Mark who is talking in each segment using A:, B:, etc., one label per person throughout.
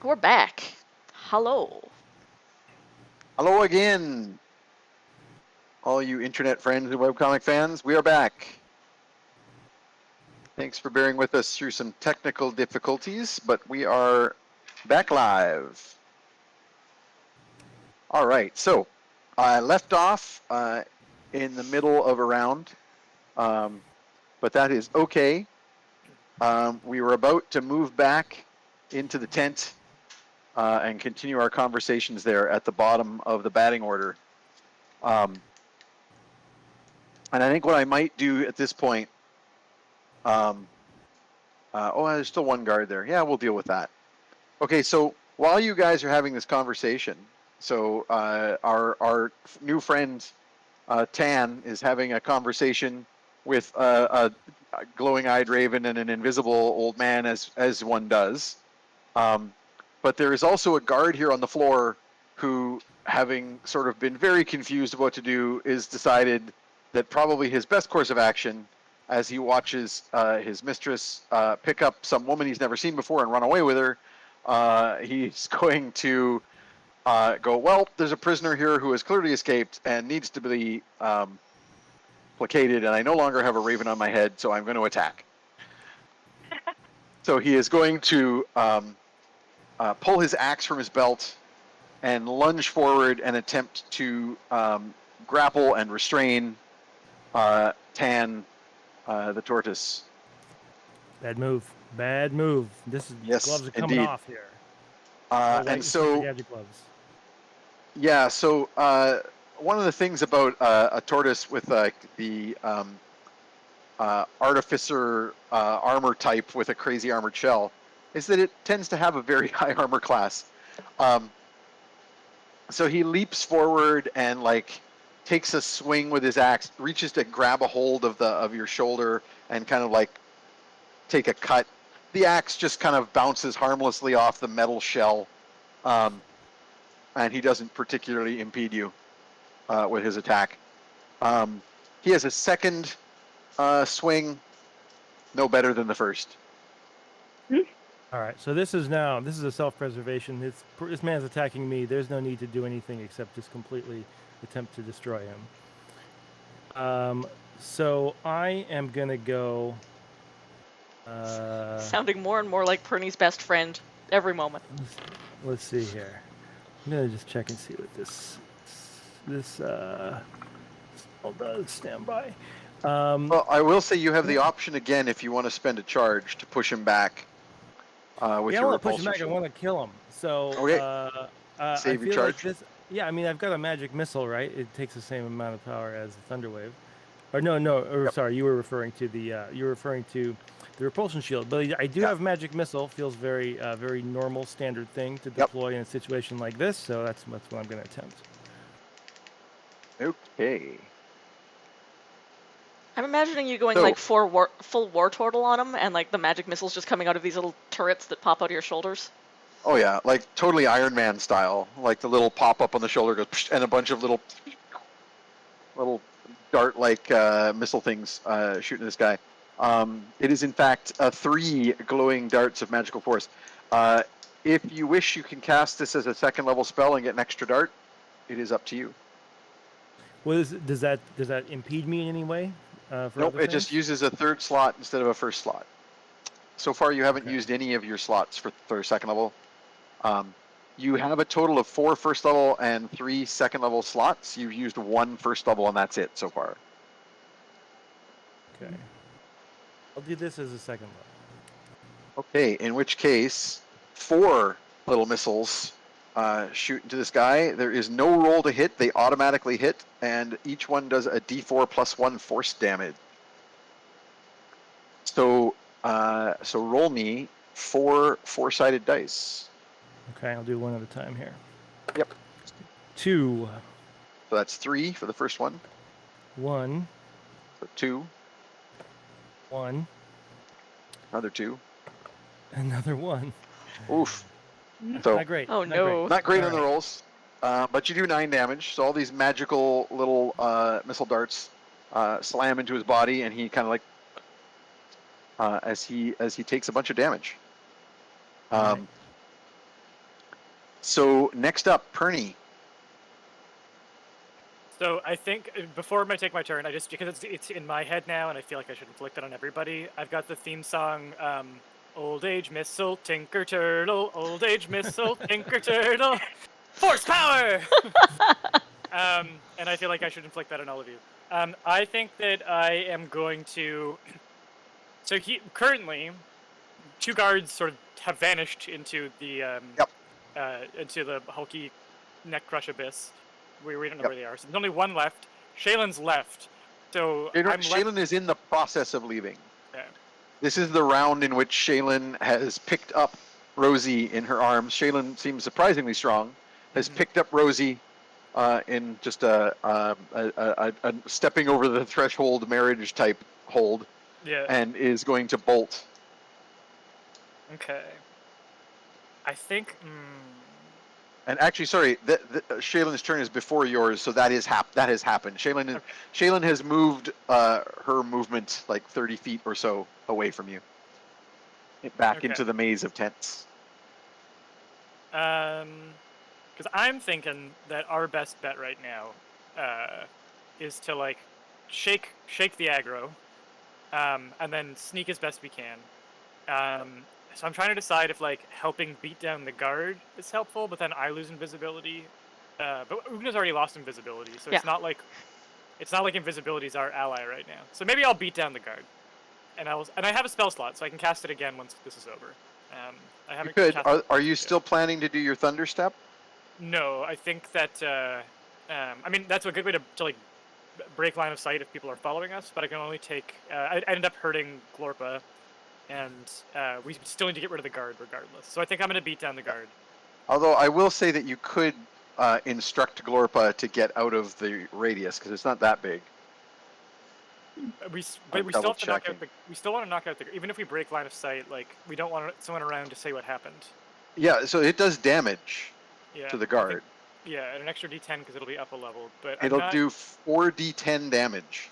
A: We're back. Hello.
B: Hello again, all you internet friends and webcomic fans. We are back. Thanks for bearing with us through some technical difficulties, but we are back live. All right, so I left off in the middle of a round, but that is okay. We were about to move back into the tent and continue our conversations there at the bottom of the batting order. And I think what I might do at this point, there's still one guard there. Yeah, we'll deal with that. Okay, so while you guys are having this conversation, so our new friend Tan is having a conversation with a glowing-eyed raven and an invisible old man, as one does. But there is also a guard here on the floor who, having sort of been very confused of what to do, is decided that probably his best course of action, as he watches his mistress pick up some woman he's never seen before and run away with her, he's going to go, well, there's a prisoner here who has clearly escaped and needs to be placated, and I no longer have a raven on my head, so I'm going to attack. So he is going to pull his axe from his belt and lunge forward and attempt to grapple and restrain Tan, the tortoise.
C: Bad move. Bad move. This is
B: Yes,
C: gloves are coming
B: indeed.
C: off here. White
B: And
C: and super
B: so,
C: gadget gloves.
B: yeah, so one of the things about a tortoise with the artificer armor type with a crazy armored shell is that it tends to have a very high armor class. Um, so he leaps forward and takes a swing with his axe, reaches to grab a hold of your shoulder and kind of take a cut. The axe just kind of bounces harmlessly off the metal shell, and he doesn't particularly impede you with his attack. He has a second swing, no better than the first.
C: All right, so this is a self-preservation. This man's attacking me. There's no need to do anything except just completely attempt to destroy him. So I am gonna go.
A: Sounding more and more like Pernie's best friend every moment.
C: Let's see here. I'm gonna just check and see what this spell does. Stand by.
B: Well, I will say you have the option again if you want to spend a charge to push him back with
C: Yeah, I
B: your
C: want to push him
B: repulsion
C: back. I
B: shield.
C: want to kill him. So
B: Okay,
C: I
B: save your
C: feel like
B: charge.
C: this. Yeah, I mean, I've got a magic missile, right? It takes the same amount of power as the thunder wave. Or no. Or
B: Yep.
C: sorry, you were referring to the repulsion shield. But I do
B: Yeah.
C: have magic missile. Feels very normal, standard thing to
B: Yep.
C: deploy in a situation like this. So that's what I'm going to attempt.
B: Okay.
A: I'm imagining you going
B: So,
A: full war turtle on him, and the magic missiles just coming out of these little turrets that pop out of your shoulders.
B: oh yeah, like totally Iron Man style. Like the little pop up on the shoulder goes, psh, and a bunch of little dart like missile things shooting this guy. It is in fact 3 glowing darts of magical force. If you wish, you can cast this as a second level spell and get an extra dart. It is up to you.
C: Well, does that impede me in any way for
B: Nope,
C: other
B: it just
C: things?
B: uses a third slot instead of a first slot. So far, you haven't
C: Okay.
B: used any of your slots for second level. You have a total of 4 first level and 3 second level slots. You've used 1 first level, and that's it so far.
C: Okay. I'll do this as a second level.
B: Okay, in which case, 4 little missiles shoot into this guy. There is no roll to hit; they automatically hit, and each one does a D4 plus 1 force damage. So, so roll me 4 4-sided dice.
C: Okay, I'll do one at a time here.
B: Yep.
C: 2,
B: So that's 3 for the first one.
C: 1,
B: So 2,
C: 1,
B: another 2.
C: another 1.
B: Oof. So
C: Not great.
A: Oh
C: Not great.
A: no.
B: not great
C: All
B: on the
C: right.
B: rolls, but you do 9 damage. So all these magical little missile darts slam into his body, and he kind of as he takes a bunch of damage.
C: All right.
B: So next up, Perny.
D: So I think before I take my turn, I just because it's in my head now, and I feel like I should inflict it on everybody. I've got the theme song, "Old Age Missile, Tinker Turtle, Old Age Missile, Tinker Turtle, Force Power." And I feel like I should inflict that on all of you. I think that I am going to. So currently, 2 guards sort of have vanished into the into the hulky neck crush abyss. We don't know where they are. So there's only 1 left. Shaylyn's left. So I'm left.
B: Shaylyn is in the process of leaving.
D: Okay.
B: This is the round in which Shaylyn has picked up Rosie in her arms. Shaylyn seems surprisingly strong. Has picked up Rosie in just a stepping over the threshold marriage type hold,
D: Yeah.
B: and is going to bolt.
D: Okay. I think.
B: And actually, sorry, Shaylyn's turn is before yours, so that has happened. Shaylyn has moved her movement like 30 feet or so away from you, back into the maze of tents.
D: Because I'm thinking that our best bet right now is to like shake the aggro, and then sneak as best we can. So I'm trying to decide if like helping beat down the guard is helpful, but then I lose invisibility. But Ugna's already lost invisibility, so it's not like invisibility is our ally right now. So maybe I'll beat down the guard, and I have a spell slot, so I can cast it again once this is over. I haven't.
B: You could. Are you still planning to do your thunder step?
D: No, I think that. I mean, that's a good way to like break line of sight if people are following us. But I can only take. I ended up hurting Glorpa. And we still need to get rid of the guard regardless. So I think I'm going to beat down the guard.
B: Although I will say that you could instruct Glorpa to get out of the radius, because it's not that big.
D: We still have to knock out we still want to knock out the. Even if we break line of sight, like we don't want someone around to say what happened.
B: Yeah, so it does damage to the guard.
D: Yeah, and an extra D10 because it'll be up a level. But
B: it'll do 4d10 damage.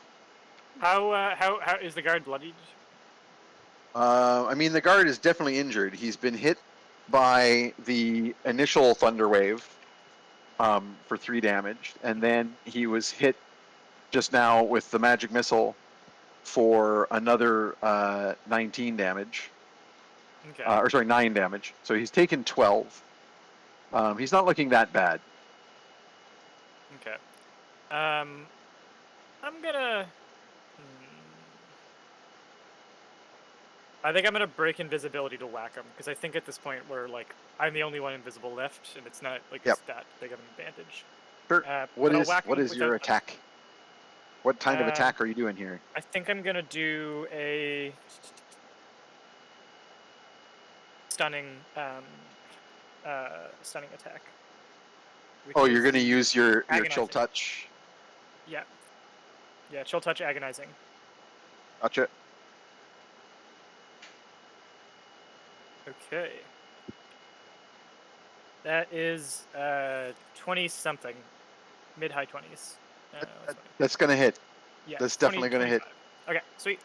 D: How is the guard bloodied?
B: I mean, the guard is definitely injured. He's been hit by the initial thunder wave for 3 damage, and then he was hit just now with the magic missile for another 19 damage.
D: Okay.
B: Or sorry, 9 damage. So he's taken 12. He's not looking that bad.
D: Okay. I'm gonna. I think I'm gonna break invisibility to whack him, because I think at this point we're like I'm the only one invisible left, and it's not like it's that big of an advantage.
B: Sure. What is your attack? What kind of attack are you doing here?
D: I think I'm gonna do a stunning attack.
B: Oh, you're gonna use your chill touch.
D: Yeah. Yeah, chill touch agonizing.
B: Gotcha.
D: Okay. That is 20 something, mid-high 20s.
B: That's gonna hit.
D: Yeah,
B: that's definitely gonna hit.
D: Okay, sweet.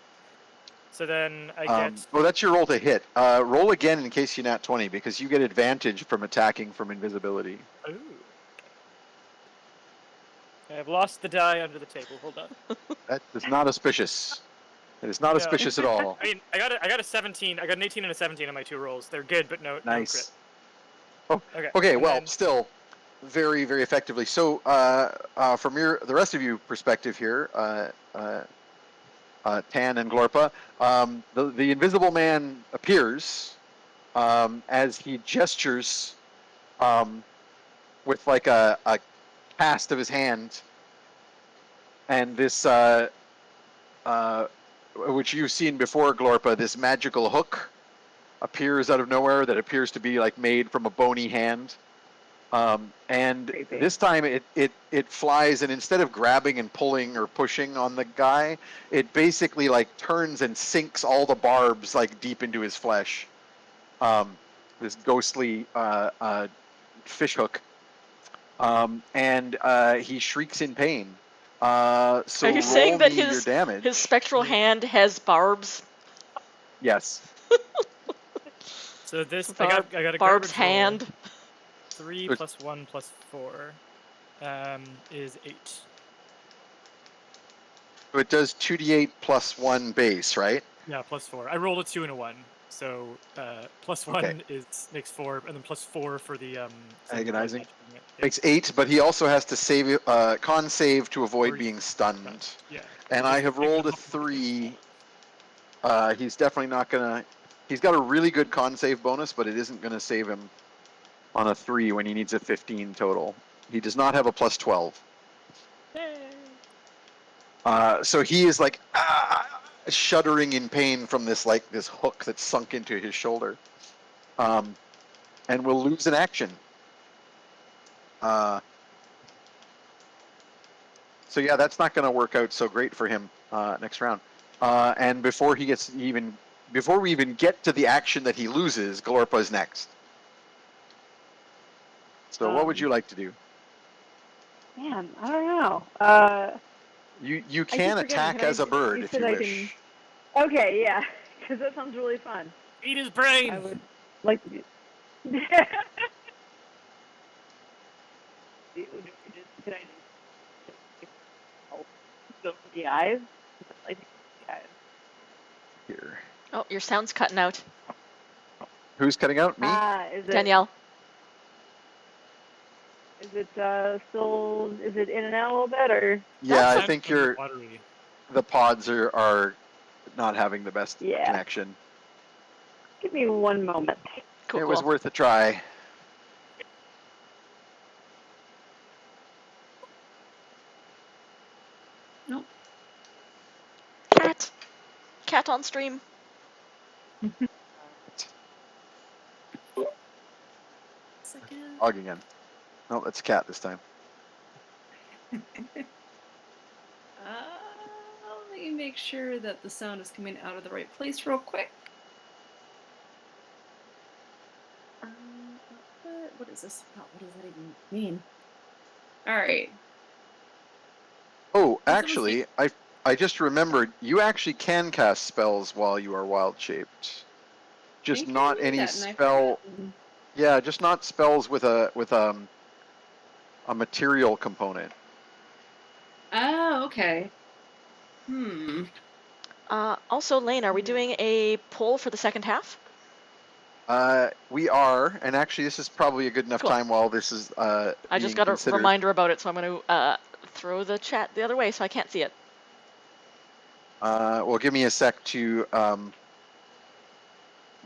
D: So then I get.
B: Well, that's your roll to hit. Roll again in case you nat 20, because you get advantage from attacking from invisibility.
D: Ooh. I've lost the die under the table. Hold on.
B: That is not auspicious. It is not auspicious at all.
D: I mean, I got a 17. I got an 18 and a 17 on my 2 rolls. They're good, but no.
B: Nice.
D: No crit.
B: Okay. Well, still, very, very effectively. So, from the rest of you perspective here, Tan and Glorpa, the invisible man appears as he gestures with like a cast of his hand, and this which you've seen before, Glorpa, this magical hook appears out of nowhere that appears to be like made from a bony hand. And this time it flies, and instead of grabbing and pulling or pushing on the guy, it basically like turns and sinks all the barbs like deep into his flesh. This ghostly fish hook. And he shrieks in pain. So
A: are you saying that
B: his
A: spectral hand has barbs?
B: Yes.
D: So this I got a
A: barb's hand.
D: 3
B: So-
D: plus 1 plus 4 is 8.
B: So it does 2d8 plus 1 base, right?
D: Yeah, plus 4. I rolled a 2 and a 1, so plus 1
B: Okay.
D: makes 4, and then plus 4 for the
B: Agonizing.
D: magic, isn't it?
B: Makes 8, but he also has to save con save to avoid
D: Or
B: being stunned.
D: Yeah.
B: And
D: So
B: I
D: just
B: have
D: take
B: rolled
D: them
B: a
D: off the
B: 3. He's definitely not gonna. He's got a really good con save bonus, but it isn't gonna save him on a 3 when he needs a 15 total. He does not have a plus 12. So he is like shuddering in pain from this hook that's sunk into his shoulder, and will lose an action. So yeah, that's not going to work out so great for him next round. And before we even get to the action that he loses, Glorpa's next. So what would you like to do?
E: Man, I don't know.
B: You
E: I keep
B: can
E: forgetting,
B: attack
E: can I-
B: as a bird
E: you
B: if
E: said
B: you
E: I
B: wish.
E: Okay, yeah, because that sounds really fun.
D: Eat his brain!
E: I would like to do. Can I go for the eyes? I think the eyes.
B: Here.
A: Oh, your sound's cutting out.
B: Who's cutting out? Me?
E: Is it
A: Danielle.
E: Is it still? Is it in and out a little bit, or?
B: Yeah, I
D: Sounds
B: think
D: a bit watery.
B: the pods are not having the best
E: Yeah.
B: connection.
E: Give me one moment.
A: Cool,
B: It
A: cool.
B: was worth a try.
F: Nope.
A: Cat. Cat on stream.
F: Second.
B: Hog again. No, that's a cat this time.
F: Let me make sure that the sound is coming out of the right place real quick. What is this about? What does that even mean? All right.
B: Oh,
F: This
B: actually, I just remembered you actually can cast spells while you are wild shaped. Just
F: think I
B: not
F: knew
B: any
F: that, and I
B: spell.
F: forgot.
B: Yeah, just not spells with a material component.
F: Oh, okay.
A: Also, Lane, are we doing a poll for the second half?
B: We are, and actually, this is probably a good enough
A: Cool.
B: time while this is
A: I just
B: being
A: got a
B: considered.
A: reminder about it, so I'm going to throw the chat the other way so I can't see it.
B: Well, give me a sec to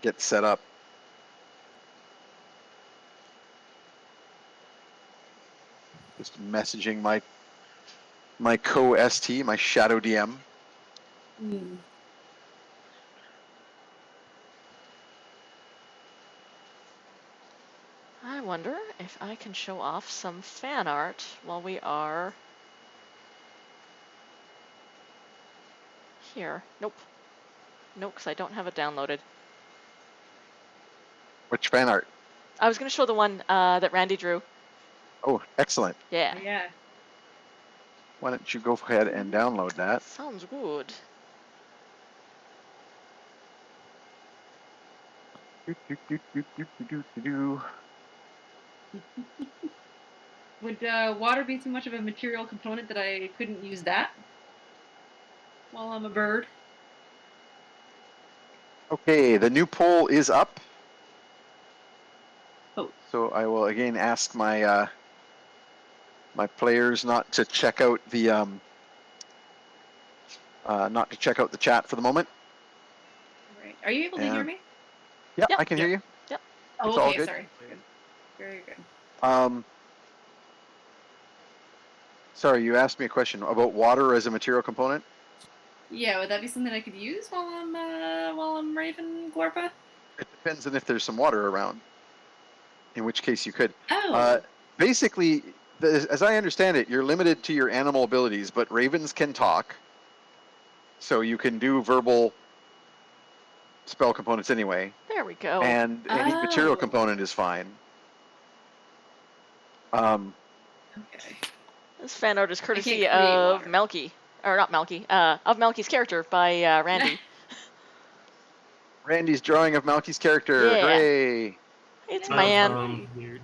B: get set up. Just messaging my co-ST, my shadow DM.
A: I wonder if I can show off some fan art while we are here. Nope. Nope, because I don't have it downloaded.
B: Which fan art?
A: I was going to show the one that Randy drew.
B: Oh, excellent.
A: Yeah.
F: Yeah.
B: Why don't you go ahead and download that?
A: Sounds good.
F: Would water be too much of a material component that I couldn't use that while I'm a bird?
B: Okay, the new poll is up.
F: Oh.
B: So I will again ask my my players not to check out the chat for the moment.
F: Right. Are you able to hear me?
B: Yeah,
A: Yep.
B: I can hear you.
F: Oh,
B: It's all
F: okay.
B: good.
F: Sorry. Good. Very good.
B: Sorry, you asked me a question about water as a material component.
F: Yeah, would that be something I could use while I'm Raven Glorpa?
B: It depends on if there's some water around. In which case you could.
F: Oh.
B: Basically, as I understand it, you're limited to your animal abilities, but ravens can talk, so you can do verbal spell components anyway,
A: There we go.
B: and any material
F: Oh.
B: component is fine.
F: Okay.
A: This fan art is courtesy
F: create
A: of
F: water.
A: Malki. Or not Malki, of Malki's character by Randy.
B: Randy's drawing of Malki's character.
A: Yeah.
B: Hooray!
A: It's
F: Yeah.
A: man.
C: Weird.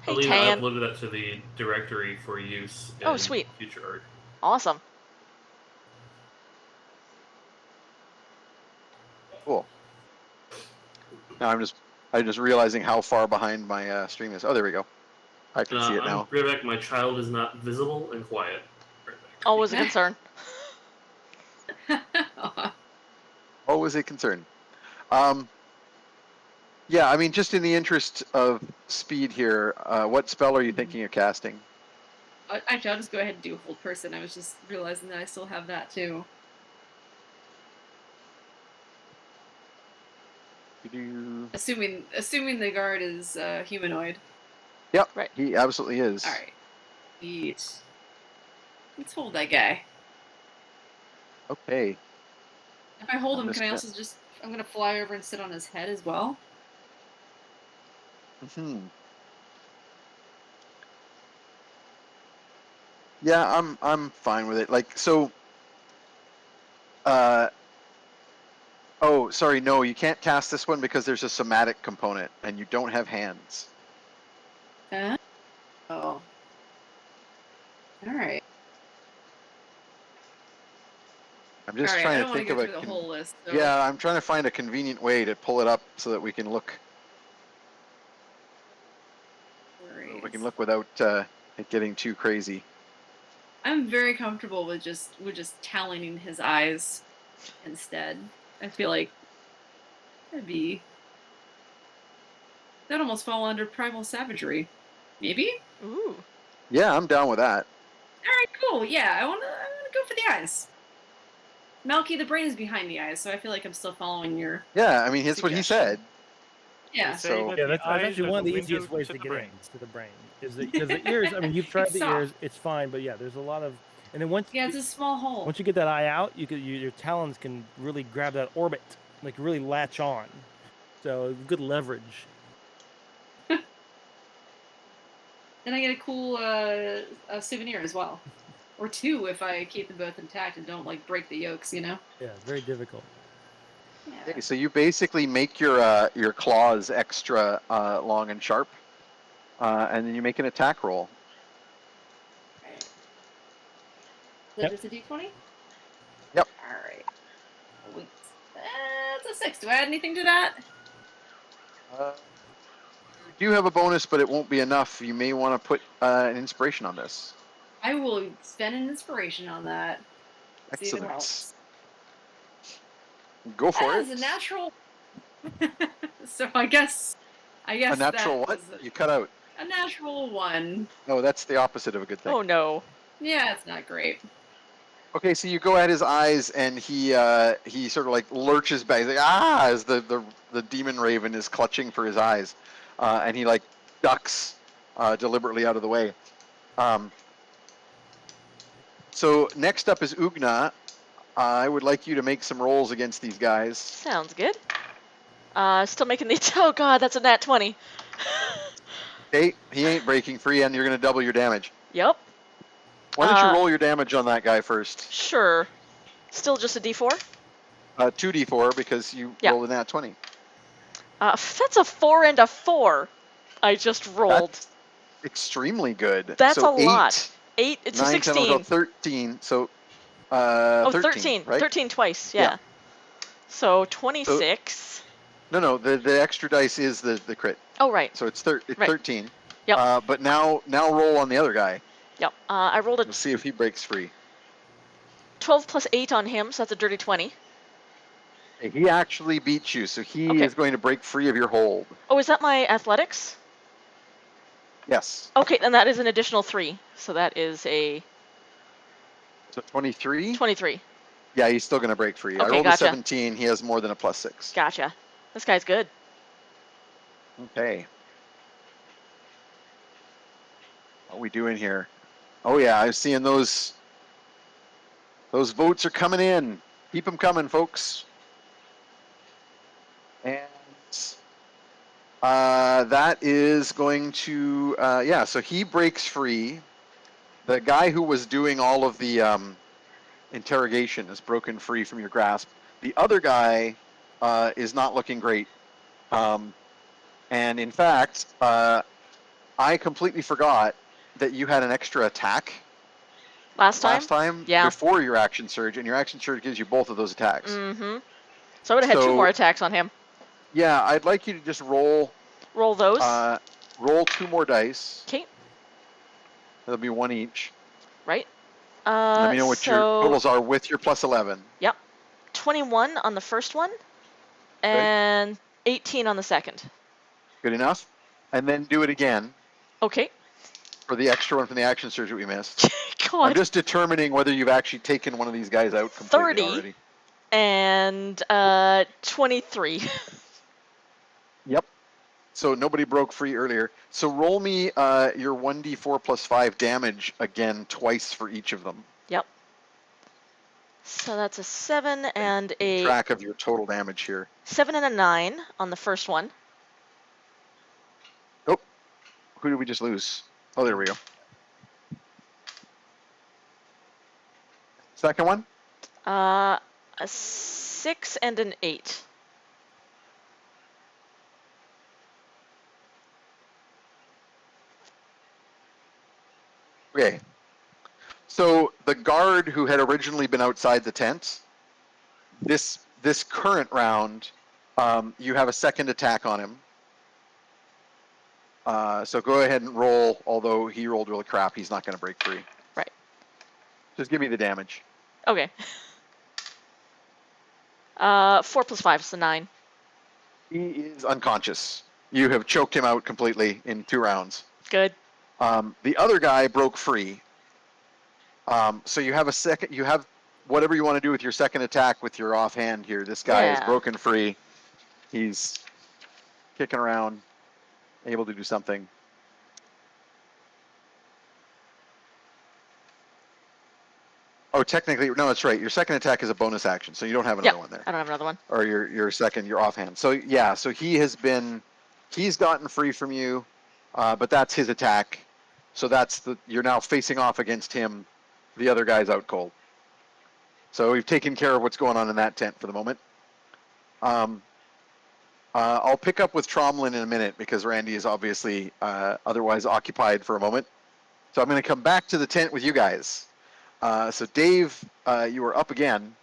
A: Hey,
G: believe I
A: Tan.
G: uploaded that to the directory for use in
A: Oh, sweet.
G: future art.
A: Awesome.
B: Cool. Now I'm just realizing how far behind my stream is. Oh, there we go. I can see it
G: I'm
B: now.
G: right back. My child is not visible and quiet. Right back.
A: Always a concern.
B: Always a concern. Yeah, I mean, just in the interest of speed here, what spell are you thinking of casting?
F: Actually, I'll just go ahead and do a hold person. I was just realizing that I still have that too.
B: You
F: Assuming the guard is humanoid.
B: Yep,
A: Right.
B: he absolutely is.
F: All right. Let's hold that guy.
B: Okay.
F: If I hold
B: I'm
F: him,
B: just
F: can I
B: gonna-
F: also just? I'm gonna fly over and sit on his head as well.
B: Yeah, I'm fine with it. Like, so. Oh, sorry, no, you can't cast this one because there's a somatic component, and you don't have hands.
F: Oh. All right.
B: I'm just
F: All right. I
B: trying
F: don't
B: to
F: want to
B: think
F: go
B: of a.
F: through the whole list. So.
B: Yeah, I'm trying to find a convenient way to pull it up so that we can look. We can look without it getting too crazy.
F: I'm very comfortable with just talining his eyes instead. I feel like that'd almost fall under primal savagery. Maybe?
A: Ooh.
B: Yeah, I'm down with that.
F: Alright, cool. Yeah, I wanna go for the eyes. Malki, the brain is behind the eyes, so I feel like I'm still following your
B: Yeah, I mean, that's what he
F: suggestion.
B: said.
D: You're
F: Yeah.
D: saying
B: So-
D: that
C: Yeah,
D: the
C: that's
D: eyes
C: actually
D: are
C: one of the
D: window
C: easiest ways to
D: the
C: get
D: brain.
C: in to the brain. Is because the ears. I mean, you've tried
F: It's
C: the
F: soft.
C: ears; it's fine. But yeah, there's a lot of, and then once
F: Yeah, it's a small hole.
C: once you get that eye out, your talons can really grab that orbit, like really latch on. So good leverage.
F: Then I get a cool a souvenir as well. Or two if I keep them both intact and don't like break the yolks, you know?
C: Yeah, very difficult.
F: Yeah.
B: Okay, so you basically make your claws extra long and sharp, and then you make an attack roll.
F: Right. Is
C: Yep.
F: that just a d20?
B: Yep.
F: Alright. Wait. It's a 6. Do I add anything to that?
B: You do have a bonus, but it won't be enough. You may want to put an inspiration on this.
F: I will spend an inspiration on that. See if it
B: Excellent.
F: helps.
B: Go for
F: That
B: it.
F: is a natural. So I guess
B: A natural
F: that
B: what?
F: was
B: You cut out.
F: a natural 1.
B: No, that's the opposite of a good thing.
A: Oh no.
F: Yeah, it's not great.
B: Okay, so you go at his eyes, and he sort of like lurches back. He's like, ah, as the demon raven is clutching for his eyes, and he like ducks deliberately out of the way. So next up is Ugna. I would like you to make some rolls against these guys.
A: Sounds good. Still making the. Oh god, that's a nat 20.
B: Okay, he ain't breaking free, and you're going to double your damage.
A: Yep.
B: Why don't you roll your damage on that guy first?
A: Sure. Still just a d4?
B: 2d4 because you
A: Yeah.
B: rolled a nat 20.
A: That's a 4 and a 4. I just rolled.
B: That's extremely good.
A: That's
B: so
A: a lot. 8. It's
B: 9,
A: a
B: 10,
A: 16.
B: 11, 13. So,
A: Oh,
B: 13, right?
A: 13 twice,
B: Yeah.
A: yeah. So 26.
B: No, the extra dice is the crit.
A: Oh, right.
B: So it's
A: Right.
B: 13.
A: Yep.
B: But now roll on the other guy.
A: Yep. I rolled a
B: We'll see if he breaks free.
A: 12 plus 8 on him, so that's a dirty 20.
B: Hey, he actually beats you, so he
A: Okay.
B: is going to break free of your hold.
A: Oh, is that my athletics?
B: Yes.
A: Okay, then that is an additional 3. So that is a
B: So 23?
A: 23.
B: Yeah, he's still going to break free. I
A: Okay,
B: rolled a
A: gotcha.
B: 17. He has more than a +6.
A: Gotcha. This guy's good.
B: Okay. What are we doing here? Oh yeah, I'm seeing those votes are coming in. Keep them coming, folks. And that is going to yeah. So he breaks free. The guy who was doing all of the interrogation is broken free from your grasp. The other guy is not looking great. And in fact, I completely forgot that you had an extra attack
A: Last time? Yeah.
B: before your action surge, and your action surge gives you both of those attacks.
A: Mm-hmm. So I would have had 2 more attacks on him.
B: Yeah, I'd like you to just roll
A: those.
B: roll 2 more dice.
A: Okay.
B: That'll be 1 each.
A: Right.
B: Let me know what your
A: so
B: totals are with your plus 11.
A: Yep. 21 on the first one, and 18 on the second.
B: Good enough. And then do it again
A: Okay.
B: for the extra one from the action surge that we missed.
A: God.
B: I'm just determining whether you've actually taken one of these guys out completely
A: 30
B: already.
A: and 23.
B: Yep. So nobody broke free earlier. So roll me your 1d4 plus 5 damage again twice for each of them.
A: Yep. So that's a 7 and a
B: Track of your total damage here.
A: 7 and a 9 on the first one.
B: Oh, who did we just lose? Oh, there we go. Second one?
A: A 6 and an 8.
B: Okay. So the guard who had originally been outside the tent, this current round, you have a second attack on him. So go ahead and roll, although he rolled really crap, he's not going to break free.
A: Right.
B: Just give me the damage.
A: Okay. 4 plus 5 is the 9.
B: He is unconscious. You have choked him out completely in 2 rounds.
A: Good.
B: The other guy broke free. So you have you have whatever you want to do with your second attack with your offhand here. This guy is broken free. He's kicking around, able to do something. Oh, technically, no, that's right. Your second attack is a bonus action, so you don't have another one there.
A: I don't have another one.
B: Or your second, your offhand. So yeah, so he's gotten free from you, but that's his attack. So you're now facing off against him. The other guy's out cold. So we've taken care of what's going on in that tent for the moment. I'll pick up with Tromlin in a minute because Randy is obviously otherwise occupied for a moment. So I'm going to come back to the tent with you guys. So Dave, you are up again.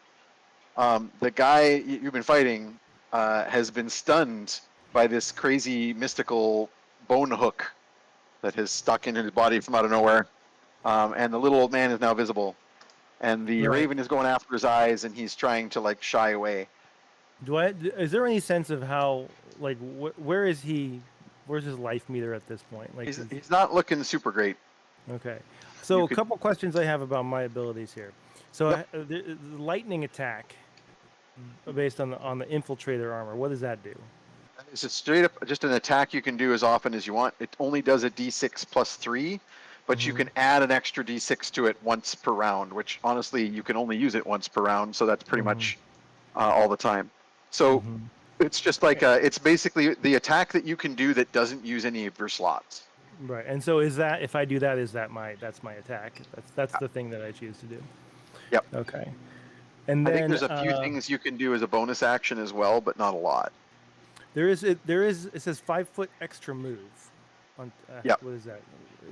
B: The guy you've been fighting has been stunned by this crazy mystical bone hook that has stuck into his body from out of nowhere. And the little old man is now visible. And the raven is going after his eyes, and he's trying to shy away.
C: Is there any sense of how, where is he? Where's his life meter at this point?
B: He's not looking super great.
C: Okay. So a couple questions I have about my abilities here. So the lightning attack, based on the infiltrator armor, what does that do?
B: It's straight up just an attack you can do as often as you want. It only does a d6 plus 3, but you can add an extra d6 to it once per round, which honestly you can only use it once per round, so that's pretty much all the time. So it's just it's basically the attack that you can do that doesn't use any of your slots.
C: Right, and so if I do that, that's my attack? That's the thing that I choose to do.
B: Yep.
C: Okay. And then
B: I think there's a few things you can do as a bonus action as well, but not a lot.
C: It says 5 foot extra move. What is that?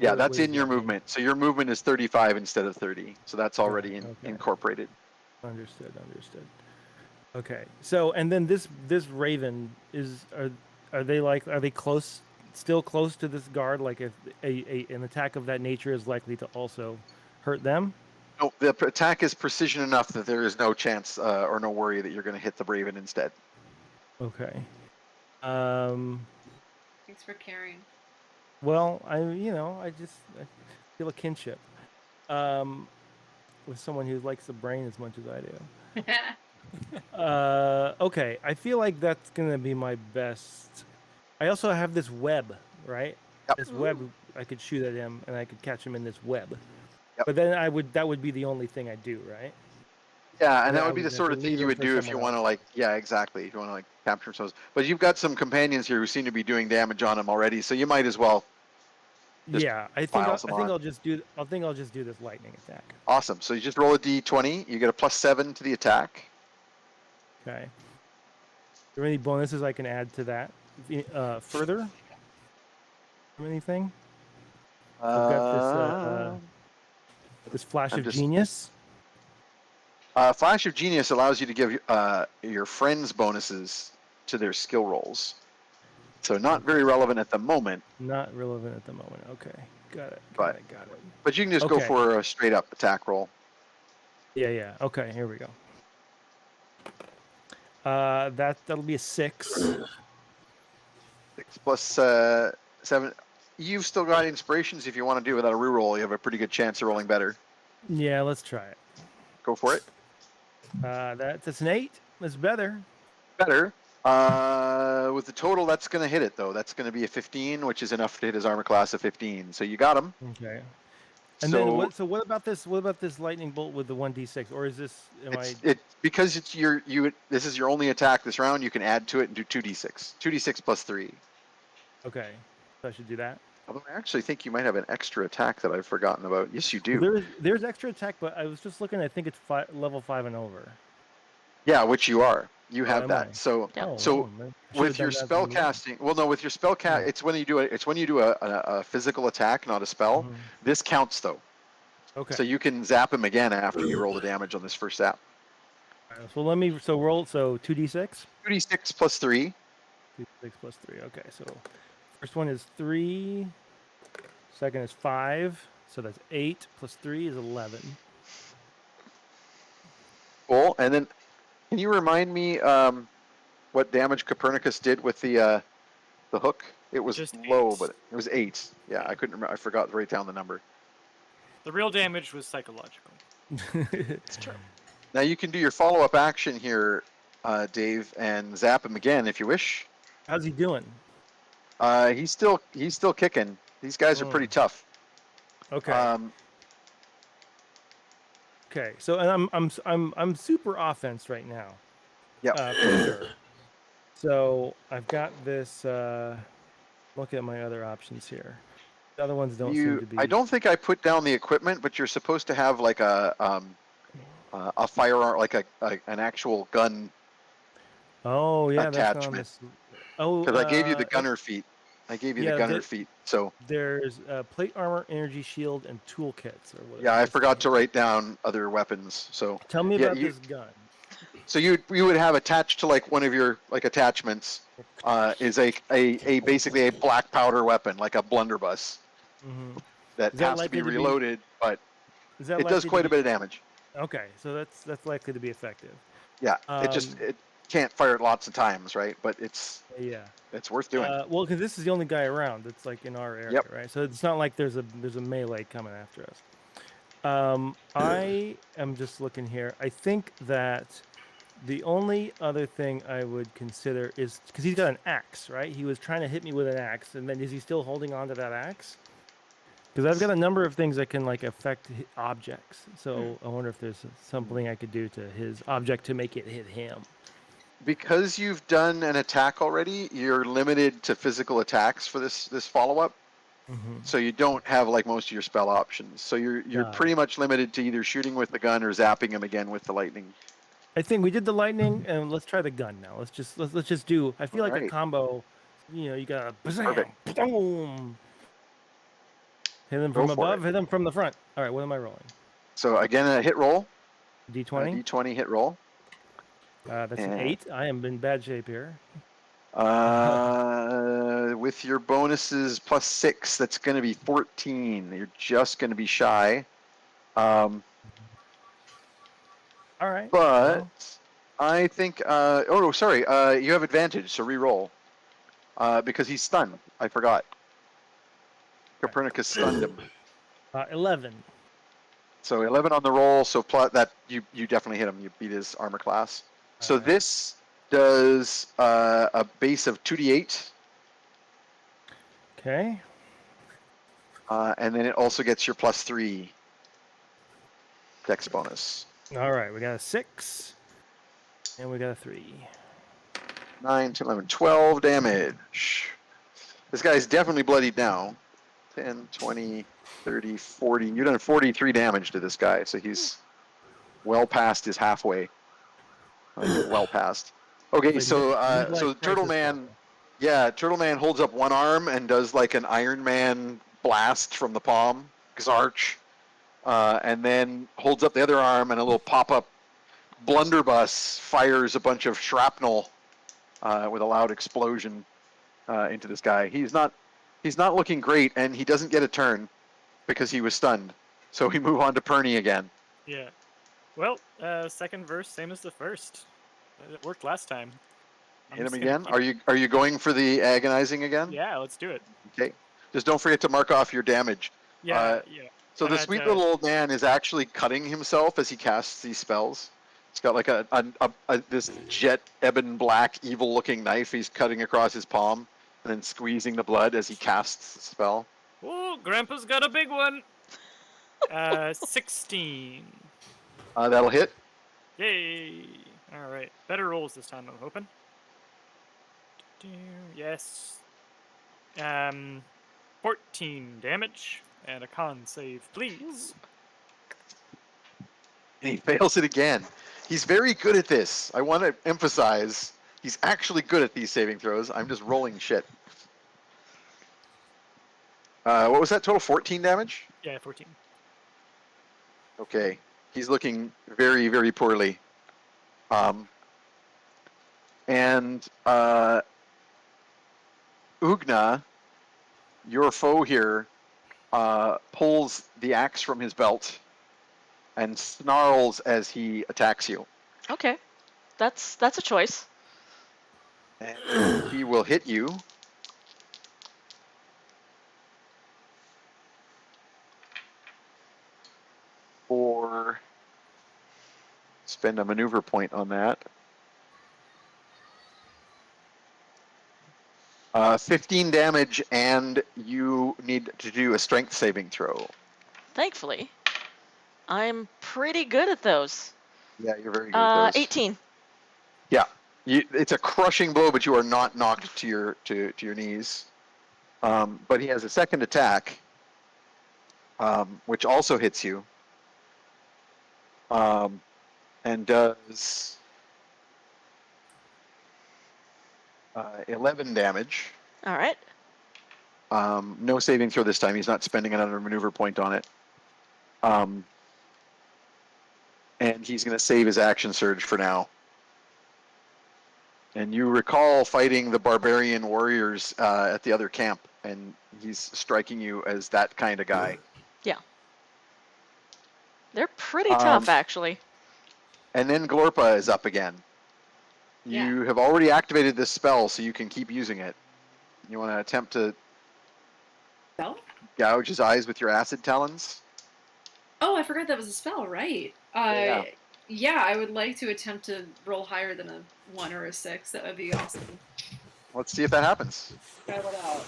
B: Yeah, that's in your movement. So your movement is 35 instead of 30. So that's already incorporated.
C: Understood. Okay. So and then this raven are they still close to this guard? Like if an attack of that nature is likely to also hurt them?
B: No, the attack is precision enough that there is no chance or no worry that you're going to hit the raven instead.
C: Okay.
F: Thanks for caring.
C: Well, I feel a kinship with someone who likes the brain as much as I do. Okay, I feel like that's gonna be my best. I also have this web, right?
B: Yep.
C: This web, I could shoot at him and I could catch him in this web.
B: Yep.
C: But then that would be the only thing I do, right?
B: Yeah, and that would be the sort of thing you would do if you want to exactly. If you want to capture themselves. But you've got some companions here who seem to be doing damage on him already, so you might as well.
C: I think I'll just do this lightning attack.
B: Awesome. So you just roll a d20. You get a +7 to the attack.
C: Okay. Are there any bonuses I can add to that further? Or anything? I've got this flash
B: I'm
C: of
B: just-
C: genius.
B: Flash of Genius allows you to give your friends bonuses to their skill rolls. So not very relevant at the moment,
C: Not relevant at the moment. Okay, got it.
B: But-
C: Got it.
B: but you can just go
C: Okay.
B: for a straight up attack roll.
C: Yeah. Okay, here we go. That'll be a 6.
B: 6 plus 7. You've still got inspirations if you want to do it without a reroll. You have a pretty good chance of rolling better.
C: Yeah, let's try it.
B: Go for it.
C: That's an 8. That's better.
B: Better. With the total, that's going to hit it though. That's going to be a 15, which is enough to hit his armor class of 15. So you got him.
C: Okay. And
B: So
C: then what? So what about this? What about this lightning bolt with the 1d6? Or is this?
B: because it's this is your only attack this round. You can add to it and do 2d6. 2d6 plus 3.
C: Okay. So I should do that.
B: Although I actually think you might have an extra attack that I've forgotten about. Yes, you do.
C: Well, there's extra attack, but I was just looking. I think it's level 5 and over.
B: Yeah, which you are. You have
C: am
B: that.
C: I?
B: So
A: Yeah.
B: So
C: man.
B: with your spell casting, well, no, with your spell cast, it's when you do a physical attack, not a spell.
C: Mhm.
B: This counts though.
C: Okay.
B: So you can zap him again after you roll the damage on this first zap.
C: So let me roll. So 2d6.
B: 2d6 plus 3.
C: 2d6 plus 3. Okay. So first one is 3. Second is 5. So that's 8 plus 3 is 11.
B: Cool. And then, can you remind me what damage Copernicus did with the hook? It was
D: Just
B: low,
D: 8.
B: but it was 8. Yeah, I couldn't remember. I forgot to write down the number.
D: The real damage was psychological.
A: It's true.
B: Now you can do your follow-up action here, Dave, and zap him again if you wish.
C: How's he doing?
B: He's still kicking. These guys are pretty tough.
C: Okay. Okay. So and I'm super offense right now.
B: Yep.
C: For sure. So I've got this. Look at my other options here. The other ones don't seem to be.
B: I don't think I put down the equipment, but you're supposed to have like a firearm, like an actual gun.
C: Oh yeah, that's not on
B: attachment.
C: this. Oh,
B: Because I gave you the gunner feat. I gave you the gunner feat. So
C: There's plate armor, energy shield, and toolkits or whatever.
B: yeah, I
C: this
B: forgot
C: thing
B: to
C: is.
B: write down other weapons. So
C: Tell me
B: yeah,
C: about this gun.
B: So you would have attached to like one of your like attachments is a basically a black powder weapon, like a blunderbuss
C: Mm-hmm.
B: that
C: Is that
B: has to
C: likely
B: be
C: to be-
B: reloaded, but
C: Is that
B: it does
C: likely to
B: quite a
C: be-
B: bit of damage.
C: Okay, so that's likely to be effective.
B: Yeah, it can't fire it lots of times, right? But it's
C: Yeah.
B: worth doing.
C: Well, because this is the only guy around that's like in our area,
B: Yep.
C: right? So it's not like there's a melee coming after us. I am just looking here. I think that the only other thing I would consider is because he's got an axe, right? He was trying to hit me with an axe, and then is he still holding on to that axe? Because I've got a number of things that can like affect objects. So I wonder if there's something I could do to his object to make it hit him.
B: Because you've done an attack already, you're limited to physical attacks for this follow-up.
C: Mm-hmm.
B: So you don't have like most of your spell options. So you're
C: Got it.
B: pretty much limited to either shooting with the gun or zapping him again with the lightning.
C: I think we did the lightning, and let's try the gun now. Let's just do. I feel like a
B: Alright.
C: combo. You got a
B: Perfect.
C: boom. Hit him
B: Go
C: from
B: for
C: above. Hit him from the front. All right, what am I rolling?
B: So again, a hit roll.
C: D20.
B: D20 hit roll.
C: That's an
B: and-
C: 8. I am in bad shape here.
B: With your bonuses plus 6, that's going to be 14. You're just going to be shy.
C: All right.
B: But
C: well,
B: I think. Sorry. You have advantage, so re-roll. Because he's stunned. I forgot. Copernicus stunned him.
C: 11.
B: So 11 on the roll. So plot that you definitely hit him. You beat his armor class. So
C: Alright.
B: this does a base of 2d8.
C: Okay.
B: And then it also gets your plus 3 dex bonus.
C: All right. We got a 6, and we got a 3.
B: 9, 10, 11, 12 damage. This guy's definitely bloodied now. 10, 20, 30, 40. You've done 43 damage to this guy, so he's well past his halfway. Well past. Okay,
C: Like
B: so
C: midlife
B: so Turtle
C: crisis
B: Man,
C: level.
B: yeah, Turtle Man holds up one arm and does like an Iron Man blast from the palm, Xarch, and then holds up the other arm, and a little pop-up blunderbuss fires a bunch of shrapnel with a loud explosion into this guy. He's not looking great, and he doesn't get a turn because he was stunned. So we move on to Perny again.
D: Yeah. Well, second verse, same as the first. It worked last time. I'm
B: Hit him
D: just gonna
B: again.
D: keep-
B: Are you going for the agonizing again?
D: Yeah, let's do it.
B: Okay. Just don't forget to mark off your damage.
D: Yeah, yeah.
B: So
D: I
B: the
D: had
B: sweet
D: to-
B: little old man is actually cutting himself as he casts these spells. He's got like this jet ebon black evil looking knife he's cutting across his palm and then squeezing the blood as he casts the spell.
D: Oh, Grandpa's got a big one. 16.
B: That'll hit.
D: Yay! All right, better rolls this time. I'm hoping. Yes. 14 damage and a con save, please.
B: And he fails it again. He's very good at this. I want to emphasize he's actually good at these saving throws. I'm just rolling shit. What was that total? 14 damage?
D: Yeah, 14.
B: Okay. He's looking very, very poorly. And Ugna, your foe here, pulls the axe from his belt and snarls as he attacks you.
A: Okay, that's a choice.
B: And he will hit you. For spend a maneuver point on that. 15 damage, and you need to do a strength saving throw.
A: Thankfully, I'm pretty good at those.
B: Yeah, you're very good at those.
A: 18.
B: It's a crushing blow, but you are not knocked to your knees. But he has a second attack, which also hits you, and does 11 damage.
A: All right.
B: No saving throw this time. He's not spending another maneuver point on it. And he's going to save his action surge for now. And you recall fighting the barbarian warriors at the other camp, and he's striking you as that kind of guy.
A: They're pretty tough, actually.
B: And then Glorpa is up again. You have already activated this spell, so you can keep using it. You want to attempt to
F: Spell?
B: gouge his eyes with your acid talons?
F: Oh, I forgot that was a spell, right?
B: Yeah.
F: Yeah, I would like to attempt to roll higher than a 1 or a 6. That would be awesome.
B: Let's see if that happens.
F: Try it out.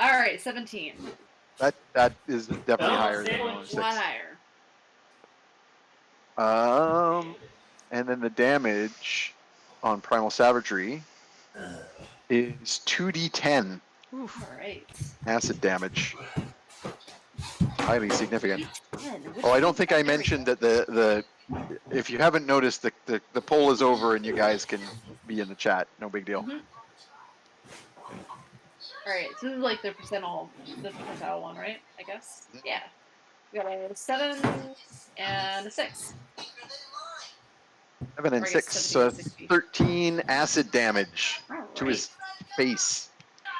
F: Alright, 17.
B: That is definitely
G: Oh,
B: higher than
G: sandwich.
F: A lot
B: 6.
F: higher.
B: And then the damage on Primal Savagery is 2d10
F: Alright.
B: acid damage. Highly significant. Oh, I don't think I mentioned that the if you haven't noticed, the poll is over and you guys can be in the chat. No big deal.
F: Mhm. Alright, so this is like the percentile one, right? I guess? Yeah. We got a 7 and a 6.
B: 7 and
F: Or I
B: 6,
F: guess 17 and 16.
B: 13 acid damage to his face.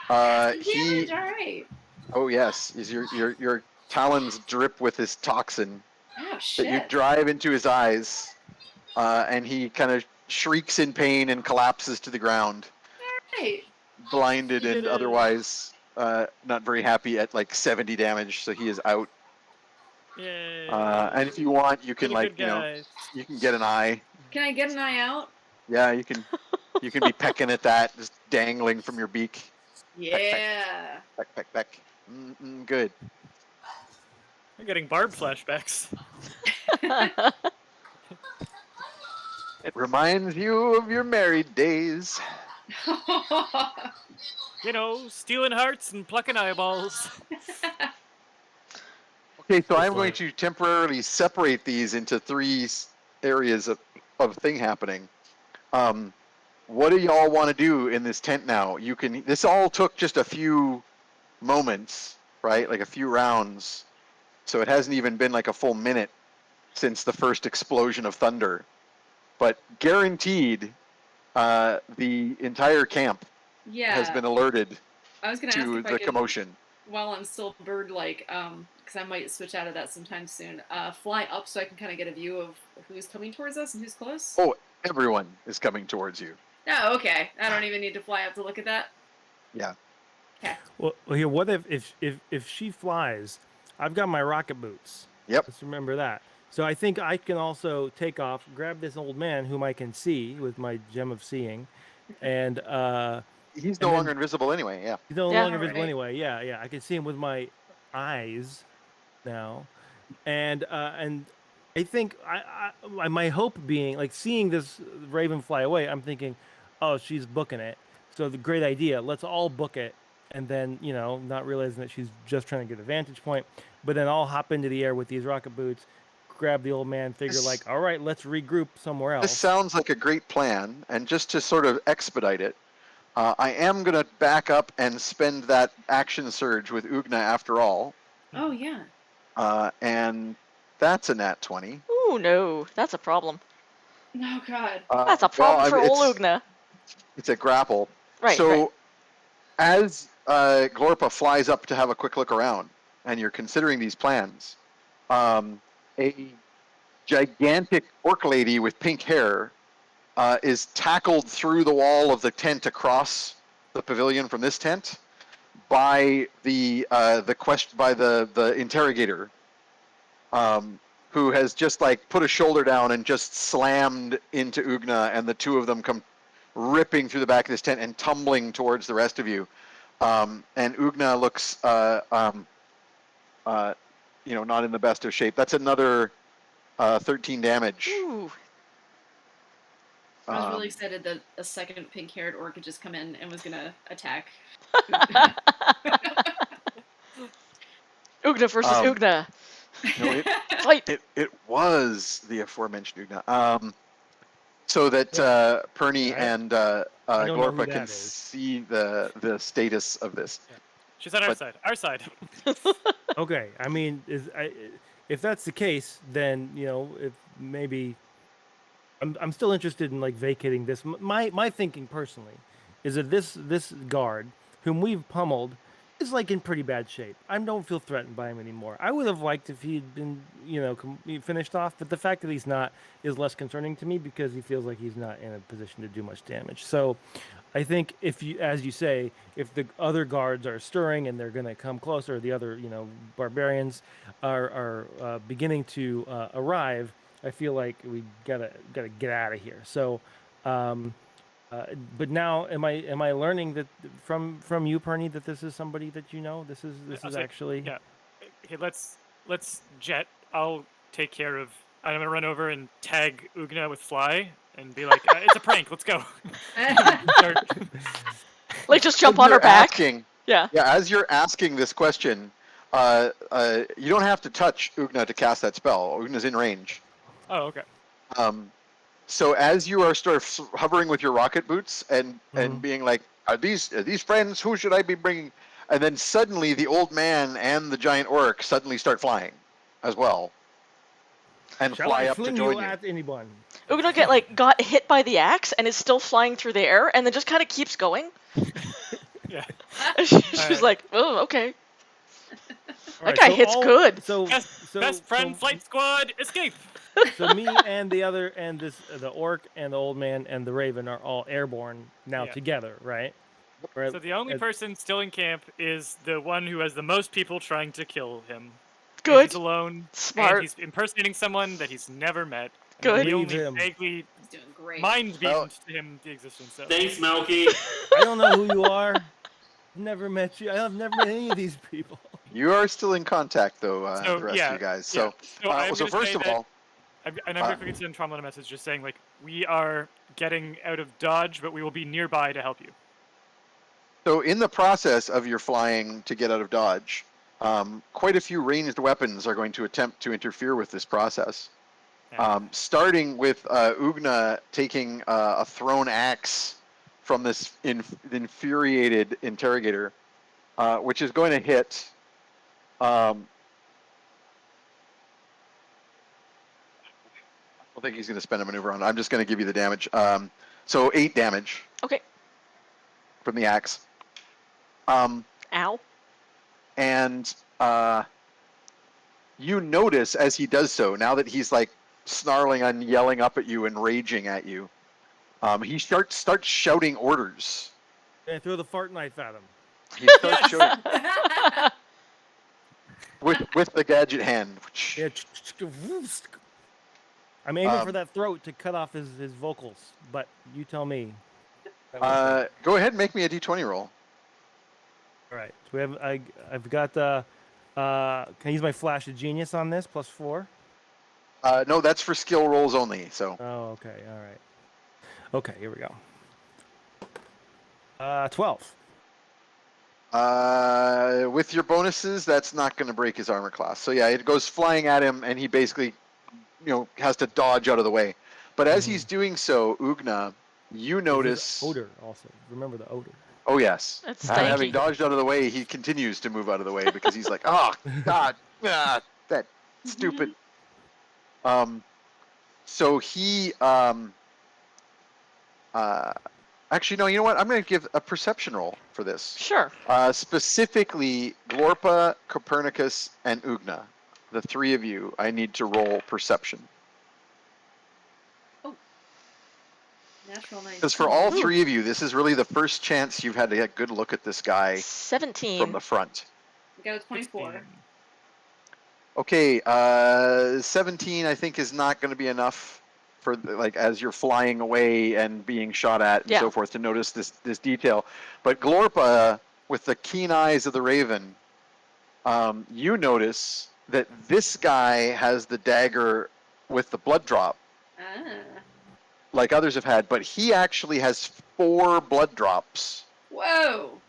B: He,
F: Alright.
B: oh yes, is your talons drip with this toxin
F: Oh,
B: that
F: shit.
B: you drive into his eyes, and he kind of shrieks in pain and collapses to the ground,
F: Right.
B: blinded and
D: Get it.
B: otherwise not very happy at like 70 damage, so he is out.
D: Yay.
B: And if you want, you can
D: Really
B: like
D: good guys.
B: you can get an eye.
F: Can I get an eye out?
B: Yeah, you can be pecking at that, just dangling from your beak.
F: Yeah.
B: Peck, peck, peck. Good.
D: I'm getting Barb flashbacks.
B: It reminds you of your married days.
D: You know, stealing hearts and plucking eyeballs.
B: Okay, so I'm
G: Hopefully.
B: going to temporarily separate these into 3 areas of thing happening. What do y'all want to do in this tent now? You can. This all took just a few moments, right? Like a few rounds. So it hasn't even been like a full minute since the first explosion of thunder. But guaranteed, the entire camp
F: Yeah.
B: has been alerted
F: I was gonna ask
B: to
F: if I
B: the
F: could,
B: commotion.
F: while I'm still bird-like, because I might switch out of that sometime soon. Fly up so I can kind of get a view of who's coming towards us and who's close.
B: Oh, everyone is coming towards you.
F: Oh, okay. I don't even need to fly up to look at that.
B: Yeah.
F: Okay.
C: Well, here, what if she flies? I've got my rocket boots.
B: Yep.
C: Let's remember that. So I think I can also take off, grab this old man whom I can see with my gem of seeing, and
B: He's
C: And
B: no
C: then-
B: longer invisible anyway. Yeah.
C: he's no
A: Yeah.
C: longer visible
F: Alright.
C: anyway. Yeah, I can see him with my eyes now, and I think my hope being like seeing this raven fly away. I'm thinking, oh, she's booking it. So the great idea. Let's all book it, and then not realizing that she's just trying to get a vantage point. But then I'll hop into the air with these rocket boots, grab the old man, figure
B: This-
C: like, all right, let's regroup somewhere
B: This
C: else.
B: sounds like a great plan. And just to sort of expedite it, I am going to back up and spend that action surge with Ugna after all.
F: Oh yeah.
B: And that's a nat 20.
A: Ooh, no, that's a problem.
F: Oh god.
A: That's a problem for
B: it's,
A: Olugna.
B: It's a grapple.
A: Right,
B: So
A: right.
B: as Glorpa flies up to have a quick look around, and you're considering these plans, a gigantic orc lady with pink hair is tackled through the wall of the tent across the pavilion from this tent by the interrogator, who has just like put a shoulder down and just slammed into Ugna, and the two of them come ripping through the back of this tent and tumbling towards the rest of you. And Ugna looks, not in the best of shape. That's another 13 damage.
A: Ooh.
F: I was really
B: Um,
F: excited that a second pink-haired orc had just come in and was gonna attack.
A: Ugna versus
B: Um,
A: Ugna.
B: no,
A: Fight.
B: it was the aforementioned Ugna. So that Perny
C: Yeah,
B: and
C: I don't know who
B: Glorpa can
C: that is.
B: see the status of this.
D: She's on our
B: But-
D: side. Our side.
C: Okay, I mean, if that's the case, then if maybe I'm still interested in like vacating this. My thinking personally is that this guard whom we've pummeled is like in pretty bad shape. I don't feel threatened by him anymore. I would have liked if he'd been finished off, but the fact that he's not is less concerning to me because he feels like he's not in a position to do much damage. So I think if you, as you say, if the other guards are stirring and they're going to come closer, the other barbarians are beginning to arrive. I feel like we gotta get out of here. So, but now am I learning that from you, Perny, that this is somebody that you know? This
D: I'll
C: is
D: say-
C: actually
D: Yeah. Okay, let's jet. I'll take care of. I'm gonna run over and tag Ugna with Fly and be like, "It's a prank. Let's go." Start-
A: Like, just jump
B: As
A: on her
B: you're
A: back.
B: asking-
A: Yeah.
B: Yeah, as you're asking this question, you don't have to touch Ugna to cast that spell. Ugna's in range.
D: oh, okay.
B: So as you are sort of hovering with your rocket boots and
C: Mhm.
B: being like, are these friends? Who should I be bringing? And then suddenly the old man and the giant orc suddenly start flying as well, and
C: Shall
B: fly
C: I
B: up to
C: fling
B: join
C: you
B: you.
C: at anyone?
A: Ugna got hit by the axe and is still flying through the air and then just kind of keeps going.
D: Yeah.
A: She's
D: Alright.
A: like, oh, okay.
C: All right,
A: guy
C: so
A: hits good.
C: So
D: Best friend flight squad escape.
C: So me and the other and the orc and the old man and the raven are all airborne now
D: Yeah.
C: together, right? Or
D: So the only
C: at-
D: person still in camp is the one who has the most people trying to kill him. And
A: Good.
D: he's alone.
A: Smart.
D: And he's impersonating someone that he's never met. And
A: Good.
D: We
C: Leave
D: only
C: him.
D: vaguely
F: He's doing great.
D: mind beamed
B: Well-
D: to him the existence of.
G: Thanks, Malki.
C: I don't know who you are. Never met you. I've never met any of these people.
B: You are still in contact though,
D: So,
B: the rest
D: yeah,
B: of you guys.
D: yeah.
B: So,
D: I'm
B: so
D: gonna
B: first
D: say
B: of
D: that-
B: all,
D: I'm going to send Tromblin a message just saying, like, we are getting out of Dodge, but we will be nearby to help you.
B: so in the process of your flying to get out of Dodge, quite a few ranged weapons are going to attempt to interfere with this process.
D: And
B: Starting with Ugna taking a thrown axe from this infuriated interrogator, which is going to hit. I don't think he's going to spend a maneuver on it. I'm just going to give you the damage. So 8 damage
A: Okay.
B: from the axe.
A: Ow.
B: And you notice as he does so, now that he's like snarling and yelling up at you and raging at you, he starts shouting orders.
C: And throw the fart knife at him.
B: He starts shouting with the gadget hand.
C: Yeah. I'm aiming for
B: Um,
C: that throat to cut off his vocals, but you tell me.
B: Go ahead and make me a d20 roll.
C: All right. So we have I've got can I use my flash of genius on this +4?
B: No, that's for skill rolls only. So
C: Oh, okay. All right. Okay, here we go. 12.
B: with your bonuses, that's not going to break his armor class. So yeah, it goes flying at him, and he basically, has to dodge out of the way. But as he's doing so, Ugna, you notice.
C: Odor also. Remember the odor.
B: Oh yes.
A: It's
B: Having
A: stanky.
B: dodged out of the way, he continues to move out of the way because he's like, oh God, that stupid. So he actually no, you know what? I'm going to give a perception roll for this.
A: Sure.
B: Specifically, Glorpa, Copernicus, and Ugna. The 3 of you, I need to roll perception.
F: Natural 19.
B: Because for all 3 of you, this is really the first chance you've had to get a good look at this guy
A: 17.
B: from the front.
F: We got a 24.
B: Okay, 17 I think is not going to be enough for as you're flying away and being shot at and
A: Yeah.
B: so forth to notice this detail. But Glorpa, with the keen eyes of the Raven, you notice that this guy has the dagger with the blood drop, like others have had, but he actually has 4 blood drops.
F: Whoa!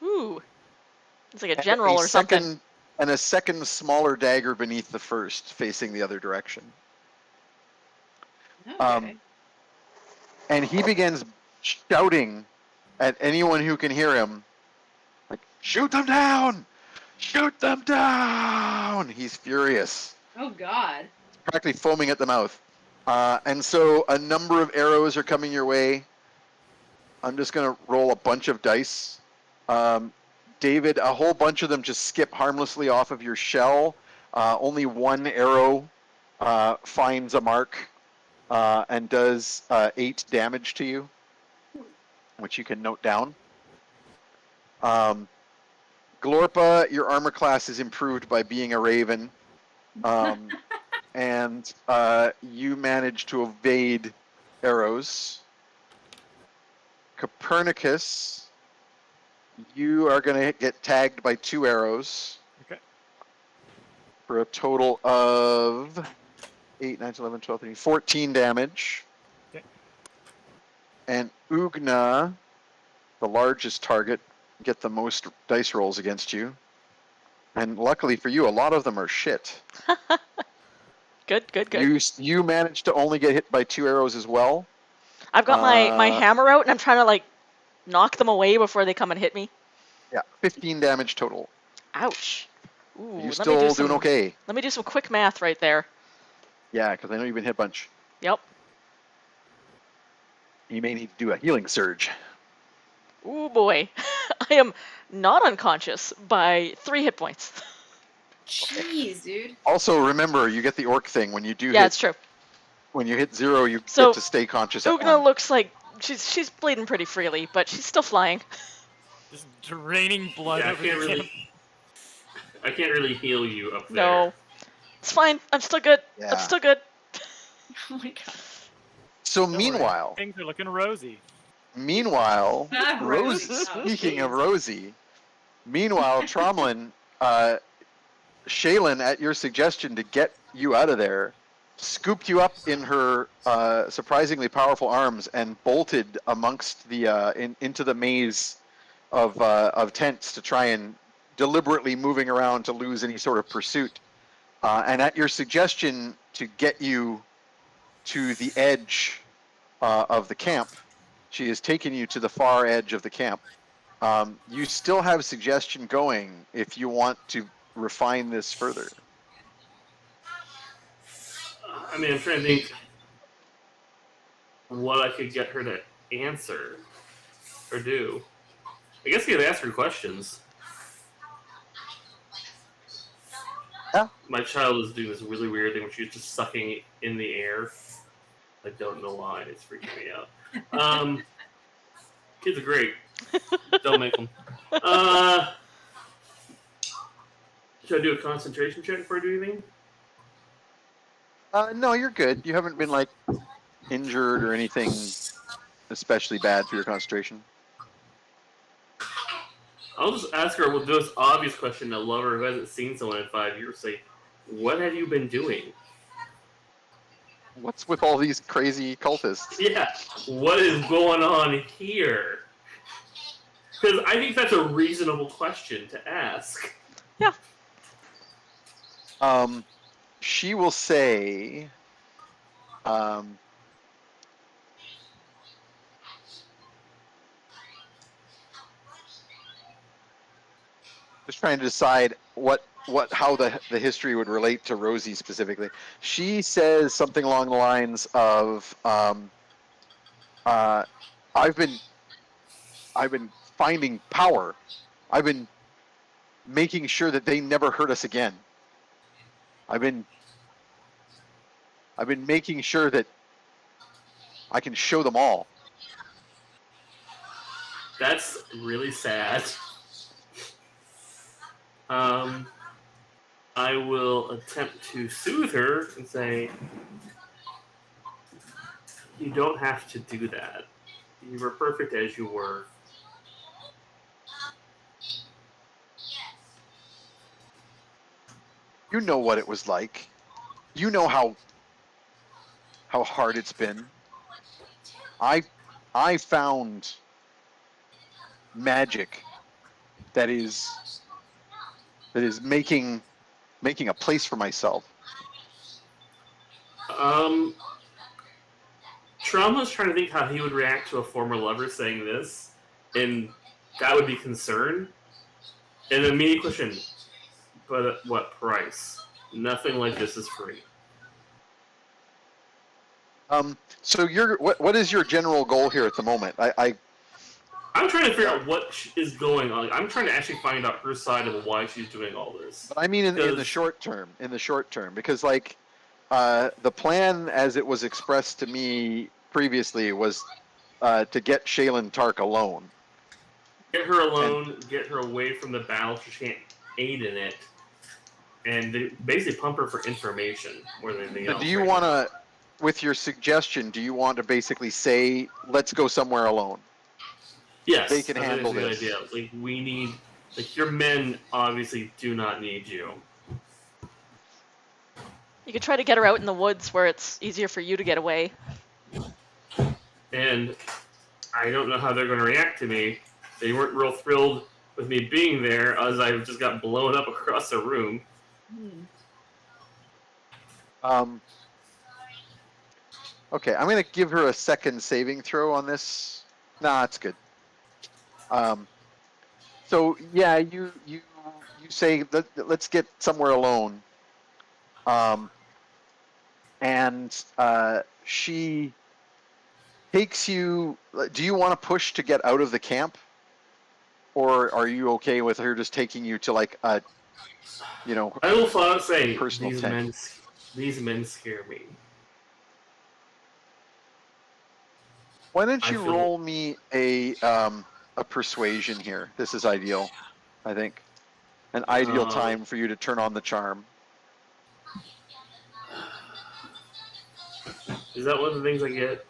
A: Ooh. It's like a
B: and
A: general or something.
B: And a second smaller dagger beneath the first, facing the other direction.
F: Okay.
B: And he begins shouting at anyone who can hear him, like, shoot them down! Shoot them down! He's furious,
F: Oh God.
B: practically foaming at the mouth. And so a number of arrows are coming your way. I'm just going to roll a bunch of dice. David, a whole bunch of them just skip harmlessly off of your shell. Only 1 arrow finds a mark and does 8 damage to you, which you can note down. Glorpa, your armor class is improved by being a raven, and you manage to evade arrows. Copernicus, you are going to get tagged by 2 arrows.
D: Okay.
B: For a total of 8, 9, 11, 12, 13, 14 damage.
D: Okay.
B: And Ugna, the largest target, get the most dice rolls against you. And luckily for you, a lot of them are shit.
A: Good.
B: You managed to only get hit by 2 arrows as well.
A: I've got my hammer out and I'm trying to knock them away before they come and hit me.
B: Yeah, 15 damage total.
A: Ouch. Ooh,
B: You're still doing okay.
A: Let me do some quick math right there.
B: Yeah, because I know you've been hit a bunch.
A: Yep.
B: You may need to do a healing surge.
A: Ooh boy. I am not unconscious by 3 hit points.
F: Jeez, dude.
B: Also, remember, you get the orc thing when you do
A: Yeah,
B: hit.
A: it's true.
B: When you hit 0, you
A: So,
B: get to stay conscious at
A: Ugna
B: 1.
A: looks like she's bleeding pretty freely, but she's still flying.
D: Just draining blood
G: Yeah,
D: over the camp.
G: I can't really heal you up there.
A: No. It's fine. I'm still good.
B: Yeah.
A: I'm still good.
F: Oh my God.
B: So
D: Don't worry,
B: meanwhile,
D: things are looking rosy.
F: Ah,
B: Rosie,
F: Rosie. Oh,
B: speaking of
F: jeez.
B: Rosie, meanwhile, Tromlin, Shaelyn, at your suggestion to get you out of there, scooped you up in her surprisingly powerful arms and bolted amongst the into the maze of tents to try and deliberately moving around to lose any sort of pursuit. And at your suggestion to get you to the edge of the camp, she has taken you to the far edge of the camp. You still have suggestion going if you want to refine this further.
G: I mean, I'm trying to think what I could get her to answer or do. I guess you could ask her questions.
B: Yeah.
G: My child is doing this really weird thing where she's just sucking in the air. I don't know why. It's freaking me out. Kids are great. Don't make them. Should I do a concentration check before I do anything?
B: No, you're good. You haven't been like injured or anything especially bad for your concentration.
G: I'll just ask her the most obvious question a lover who hasn't seen someone in 5 years. Say, what have you been doing?
B: What's with all these crazy cultists?
G: Yeah, what is going on here? Because I think that's a reasonable question to ask.
A: Yeah.
B: She will say, just trying to decide how the history would relate to Rosie specifically. She says something along the lines of, I've been finding power. I've been making sure that they never hurt us again. I've been making sure that I can show them all.
G: That's really sad. I will attempt to soothe her and say, you don't have to do that. You were perfect as you were.
B: You know what it was like. You know how hard it's been. I found magic that is making a place for myself.
G: Trauma's trying to think how he would react to a former lover saying this, and that would be concern. And the immediate question, but at what price? Nothing like this is free.
B: So what is your general goal here at the moment?
G: I'm trying to figure out what is going on. I'm trying to actually find out her side of why she's doing all this.
B: But I mean in the short term, because like the plan as it was expressed to me previously was to get Shaelyn Tark alone.
G: Get her alone, get her away from the battle so she can't aid in it, and basically pump her for information more than anything else.
B: Do you want to, with your suggestion, do you want to basically say, let's go somewhere alone?
G: Yes,
B: they can handle this.
G: Idea. Like we need, like your men obviously do not need you.
A: You could try to get her out in the woods where it's easier for you to get away.
G: And I don't know how they're going to react to me. They weren't real thrilled with me being there, as I just got blown up across the room.
B: Okay, I'm going to give her a second saving throw on this. Nah, it's good. So yeah, you say let's get somewhere alone. And she takes you. Do you want to push to get out of the camp, or are you okay with her just taking you to like a,
G: I will flat out say
B: personal tent?
G: These men scare me.
B: Why don't you roll me a persuasion here? This is ideal, I think. An ideal time for you to turn on the charm.
G: Is that one of the things I get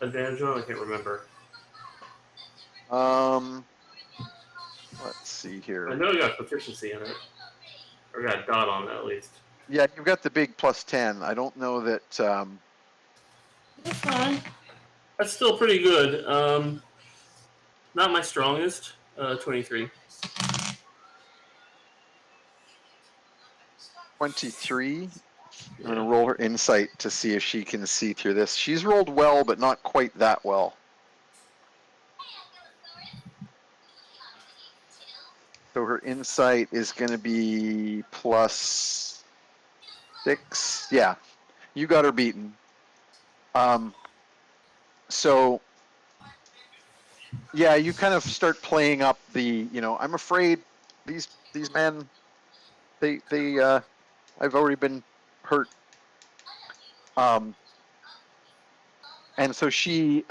G: advantage on? I can't remember.
B: Let's see here.
G: I know I got proficiency in it. Or got a dot on it at least.
B: Yeah, you've got the big +10. I don't know that.
G: That's fine. That's still pretty good. Not my strongest. 23.
B: 23. I'm going to roll her insight to see if she can see through this. She's rolled well, but not quite that well. So her insight is going to be +6. Yeah, you got her beaten. So yeah, you kind of start playing up the, I'm afraid these men, I've already been hurt. And so she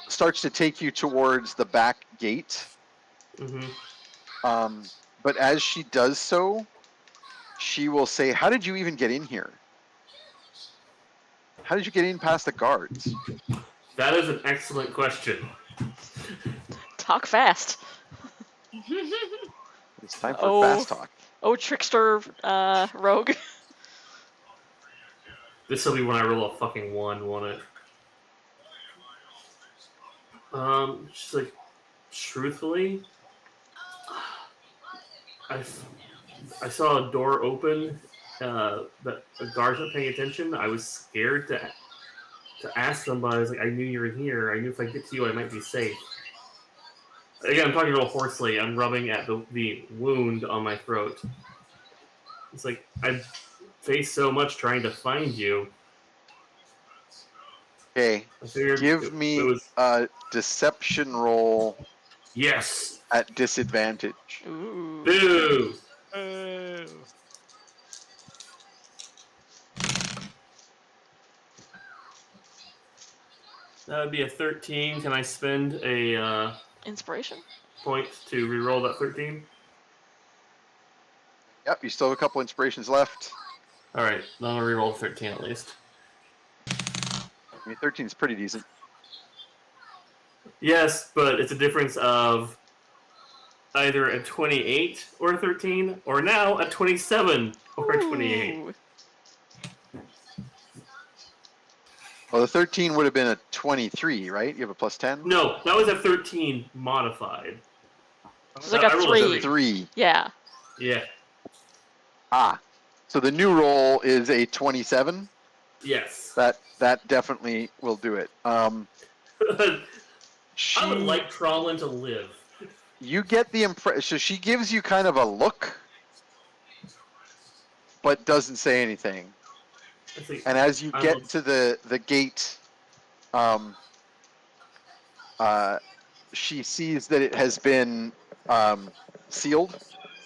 B: starts to take you towards the back gate.
G: Mm-hmm.
B: But as she does so, she will say, "How did you even get in here? How did you get in past the guards?"
G: That is an excellent question.
A: Talk fast.
B: It's time for
A: Oh.
B: fast talk.
A: Oh, trickster rogue.
G: This will be when I roll a fucking 1, won't it? She's like, truthfully, I saw a door open. That the guards weren't paying attention. I was scared to ask them, but I was like, I knew you were here. I knew if I get to you, I might be safe. Again, I'm talking real hoarsely. I'm rubbing at the wound on my throat. It's like, I've faced so much trying to find you.
B: Okay,
G: I figured
B: give
G: it
B: me
G: was...
B: a deception roll
G: Yes!
B: at disadvantage.
A: Ooh.
G: Boo!
D: Oh.
G: That would be a 13. Can I spend a
A: Inspiration?
G: point to reroll that 13?
B: Yep, you still have a couple inspirations left.
G: Alright, then I'll reroll 13 at least.
B: I mean, 13 is pretty decent.
G: Yes, but it's a difference of either a 28 or a 13, or now a 27 or a 28.
A: Ooh.
B: Well, the 13 would have been a 23, right? You have a +10?
G: No, that was a 13 modified.
A: It's like a
G: I rolled
A: 3.
B: 3.
A: Yeah.
G: Yeah.
B: Ah. So the new roll is a 27?
G: Yes.
B: That definitely will do it.
G: I would
B: She,
G: like Tromlin to live.
B: you get the impression, so she gives you kind of a look, but doesn't say anything.
G: I think
B: And as you
G: I
B: get
G: will-
B: to the gate, she sees that it has been sealed.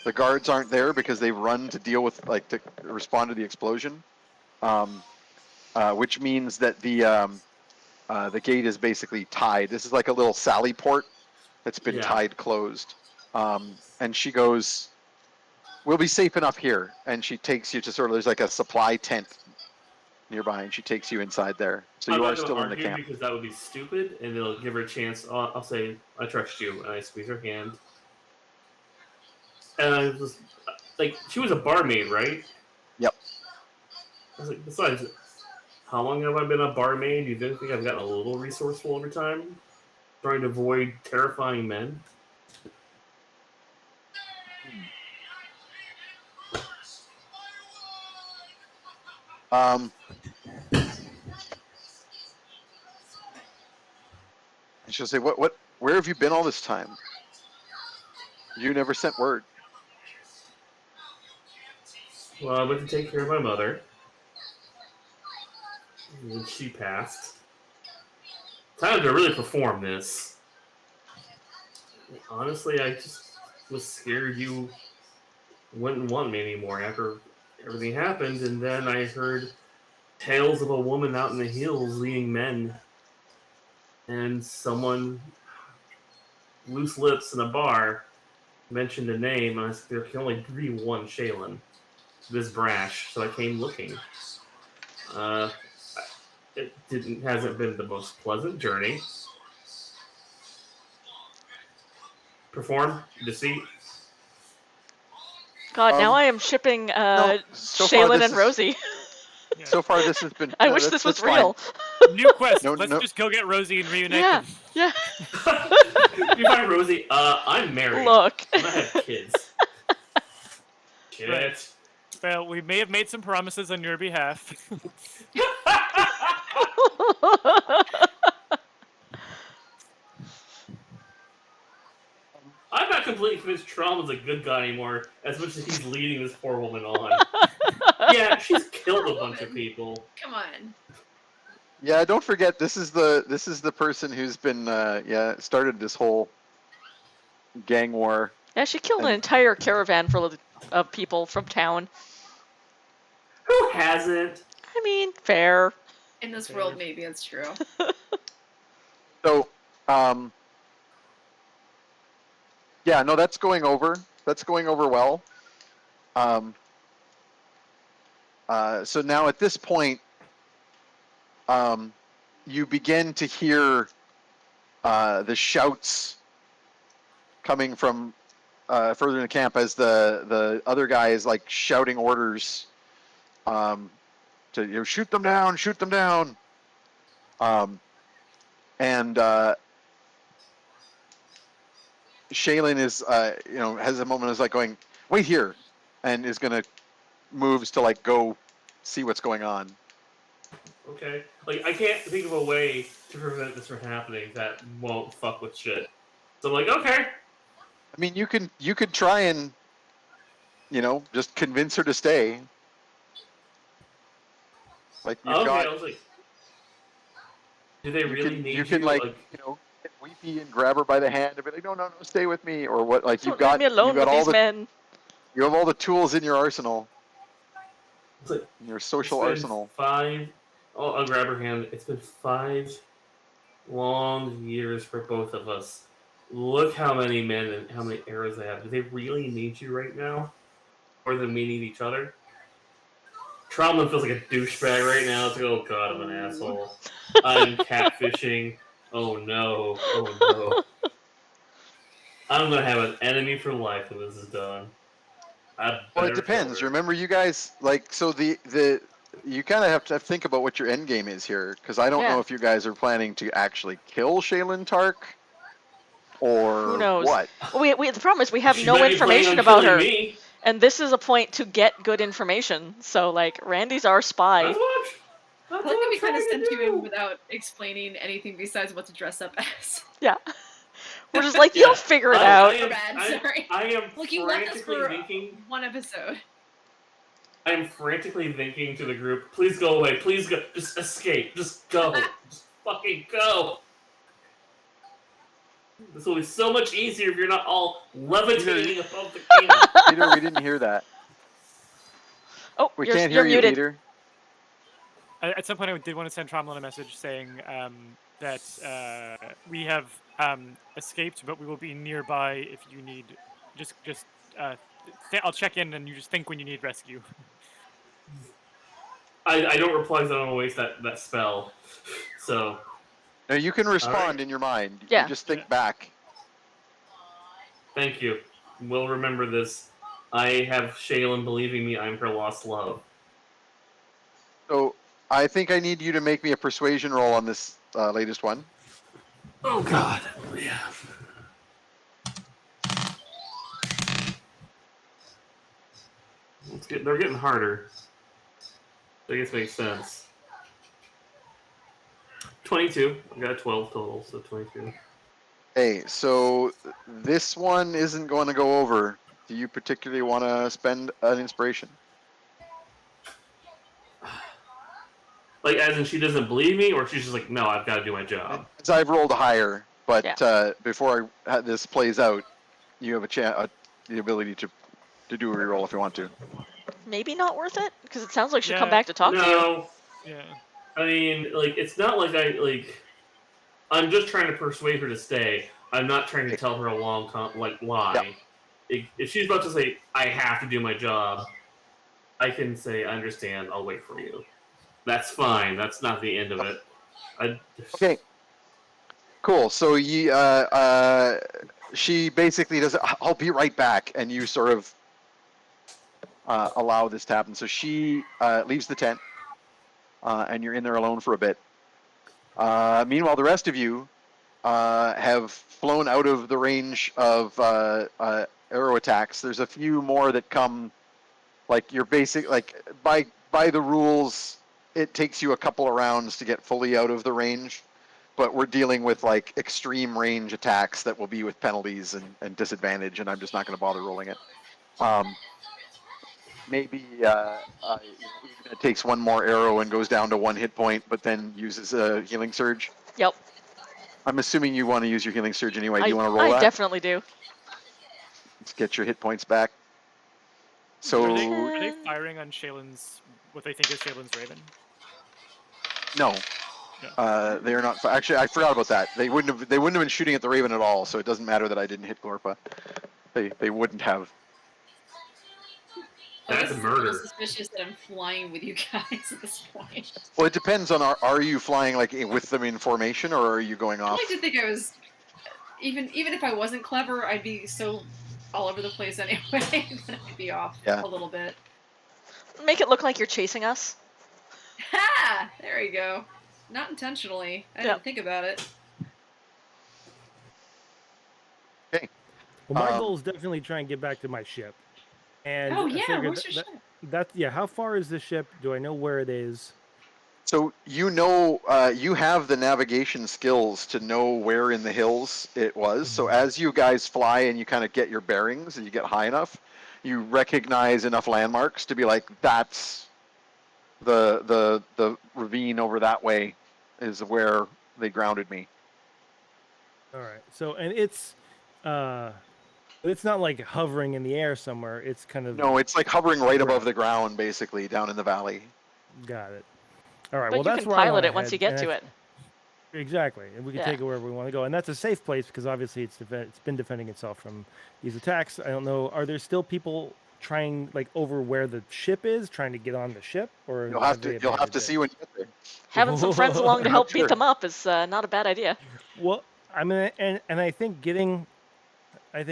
B: The guards aren't there because they run to deal with, to respond to the explosion, which means that the gate is basically tied. This is like a little sally port that's been
G: Yeah.
B: tied closed. And she goes, "We'll be safe enough here." And she takes you to there's like a supply tent nearby, and she takes you inside there. So
G: I'm
B: you
G: not
B: are
G: gonna
B: still in the
G: argue
B: camp.
G: because that would be stupid, and it'll give her a chance. I'll say, I trust you, and I squeeze her hand. And I was like, she was a barmaid, right?
B: Yep.
G: I was like, besides, how long have I been a barmaid? You didn't think I've gotten a little resourceful over time? Trying to avoid terrifying men?
B: And she'll say, where have you been all this time? You never sent word."
G: Well, I went to take care of my mother. And she passed. Time to really perform this. Honestly, I just was scared you wouldn't want me anymore after everything happened, and then I heard tales of a woman out in the hills leading men, and someone, loose lips in a bar, mentioned a name, and I said, there can only be one Shaelyn. This brash, so I came looking. It hasn't been the most pleasant journey. Perform, deceit.
A: God, now I am shipping
B: no, so far
A: Shaelyn
B: this
A: and
B: is-
A: Rosie.
D: Yeah.
B: So far, this has been.
A: I wish
B: that's-
A: this was
B: that's fine.
A: real.
D: New quest.
B: No,
D: Let's
B: no.
D: just go get Rosie and reunite
A: Yeah,
D: them.
A: yeah.
G: You find Rosie. I'm married.
A: Look.
G: I have kids. Shit.
D: Right. Well, we may have made some promises on your behalf.
G: I'm not completely convinced Trump is a good guy anymore as much as he's leading this poor woman on. Yeah, she's killed a bunch of people.
F: Come on.
B: Yeah, don't forget this is the person who's been started this whole gang war.
A: Yeah, she killed an
B: And-
A: entire caravan full of people from town.
G: Who hasn't?
A: I mean, fair.
F: In this world, maybe it's true.
B: So, yeah, no, that's going over. That's going over well. So now at this point, you begin to hear the shouts coming from further in the camp as the other guy is like shouting orders to shoot them down, shoot them down. And Shaelyn is has a moment is like going, wait here, and is gonna moves to like go see what's going on.
G: Okay. Like, I can't think of a way to prevent this from happening that won't fuck with shit. So I'm like, okay.
B: I mean, you could try and just convince her to stay. Like you've
G: Okay,
B: got,
G: I was like, do they really need
B: you can like get weepy and grab her by the hand and be like, no, stay with me, or what? Like
A: Don't leave me alone with these men.
B: You have all the tools in your arsenal,
G: It's like,
B: in your social
G: it's been
B: arsenal.
G: I'll grab her hand. It's been 5 long years for both of us. Look how many men and how many arrows they have. Do they really need you right now? More than we need each other? Trauma feels like a douchebag right now. It's like, oh god, I'm an asshole. I'm catfishing. Oh no. Oh no. I'm gonna have an enemy for life when this is done.
B: Well, it depends. Remember, you guys so you kind of have to think about what your end game is here, because I don't know if you guys are planning to actually kill Shaelyn Tark, or
A: Who knows?
B: what.
A: We the problem is we have
G: She
A: no
G: might be planning
A: information
G: on
A: about
G: killing
A: her,
G: me.
A: and this is a point to get good information. So like, Randy's our spy.
G: That's what
F: I
G: I'm
F: feel like we kind of
G: trying to
F: sent you in
G: do.
F: without explaining anything besides what to dress up as.
A: Yeah, we're just like,
G: Yeah,
A: you'll figure it
G: I
A: out.
G: am-
F: Bad, sorry.
G: I am
F: Look, you left us
G: frantically
F: for
G: thinking.
F: one episode.
G: I am frantically thinking to the group, please go away, please go, just escape, just go, just fucking go. This will be so much easier if you're not all levitating above the camp.
B: Peter, we didn't hear that.
A: Oh,
B: We
A: you're,
B: can't
A: you're
B: hear you,
A: muted.
B: Peter.
D: At some point, I did want to send Tromlin a message saying that we have escaped, but we will be nearby if you need. I'll check in, and you just think when you need rescue.
G: I don't reply because I don't want to waste that spell. So,
B: No, you can respond
G: Alright.
B: in your mind.
A: Yeah.
B: You just think back.
G: thank you. We'll remember this. I have Shaelyn believing me I'm her lost love.
B: So I think I need you to make me a persuasion roll on this latest one.
G: Oh god. Yeah. They're getting harder. I guess it makes sense. 22. I got a 12 total, so 22.
B: Hey, so this one isn't going to go over. Do you particularly want to spend an inspiration?
G: Like, as in she doesn't believe me, or she's just like, no, I've got to do my job.
B: As I've rolled higher, but
A: Yeah.
B: before this plays out, you have the ability to do a reroll if you want to.
A: Maybe not worth it, because it sounds like she'll come
D: Yeah.
A: back to talk to you.
G: No,
D: Yeah.
G: I mean, like, it's not like I'm just trying to persuade her to stay. I'm not trying to tell her a long, lie. If she's about to say, I have to do my job, I can say, I understand, I'll wait for you. That's fine. That's not the end of it.
B: Okay. Cool. So she basically does. I'll be right back, and you sort of allow this to happen. So she leaves the tent, and you're in there alone for a bit. Meanwhile, the rest of you have flown out of the range of arrow attacks. There's a few more that come. Like you're by the rules, it takes you a couple of rounds to get fully out of the range. but we're dealing with like extreme range attacks that will be with penalties and disadvantage, and I'm just not going to bother rolling it. Maybe even it takes one more arrow and goes down to 1 hit point, but then uses a healing surge.
A: Yep.
B: I'm assuming you want to use your healing surge anyway. Do you want to roll
A: I
B: that?
A: definitely do.
B: Let's get your hit points back. So
D: Are they firing on Shaelyn's, what they think is Shaelyn's Raven?
B: no,
D: No.
B: they are not. Actually, I forgot about that. They wouldn't have been shooting at the Raven at all. So it doesn't matter that I didn't hit Glorpa. They wouldn't have.
G: That's
F: It's a
G: murder.
F: little suspicious that I'm flying with you guys at this point.
B: Well, it depends on are you flying like with them in formation, or are you going
F: I
B: off?
F: like to think I was, even if I wasn't clever, I'd be so all over the place anyway that I'd be off a little bit.
A: Make it look like you're chasing us.
F: Ha! There you go. Not intentionally. I didn't think about it.
B: Okay.
C: Well, my goal is definitely try and get back to my ship. And
F: Oh
C: I
F: yeah,
C: figured
F: where's your ship?
C: how far is the ship? Do I know where it is?
B: So you have the navigation skills to know where in the hills it was. So as you guys fly and you kind of get your bearings and you get high enough, you recognize enough landmarks to be like, that's the ravine over that way is where they grounded me.
C: All right. So, and it's not like hovering in the air somewhere. It's kind of
B: No, it's like hovering right above the ground, basically, down in the valley.
C: Got it. All right.
A: But
C: well,
A: you
C: that's
A: can
C: where I
A: pilot
C: wanna
A: it once
C: head,
A: you get
C: and
A: to it.
C: Exactly, and we can take it wherever we want to go, and that's a safe place because obviously it's been defending itself from these attacks. I don't know. Are there still people trying like over where the ship is, trying to get on the ship, or
B: You'll have to see when you get there.
A: Having some friends along to help
B: Sure.
A: beat them up is not a bad idea.
C: Well, I mean, and I think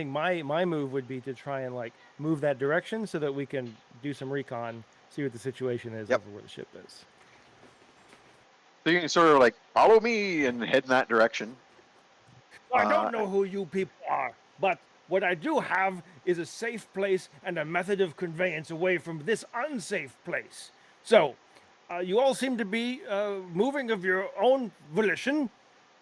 C: my move would be to try and like move that direction so that we can do some recon, see what the situation is over where the ship is.
B: So you can sort of like follow me and head in that direction.
C: I don't know who you people are, but what I do have is a safe place and a method of conveyance away from this unsafe place. So, you all seem to be moving of your own volition,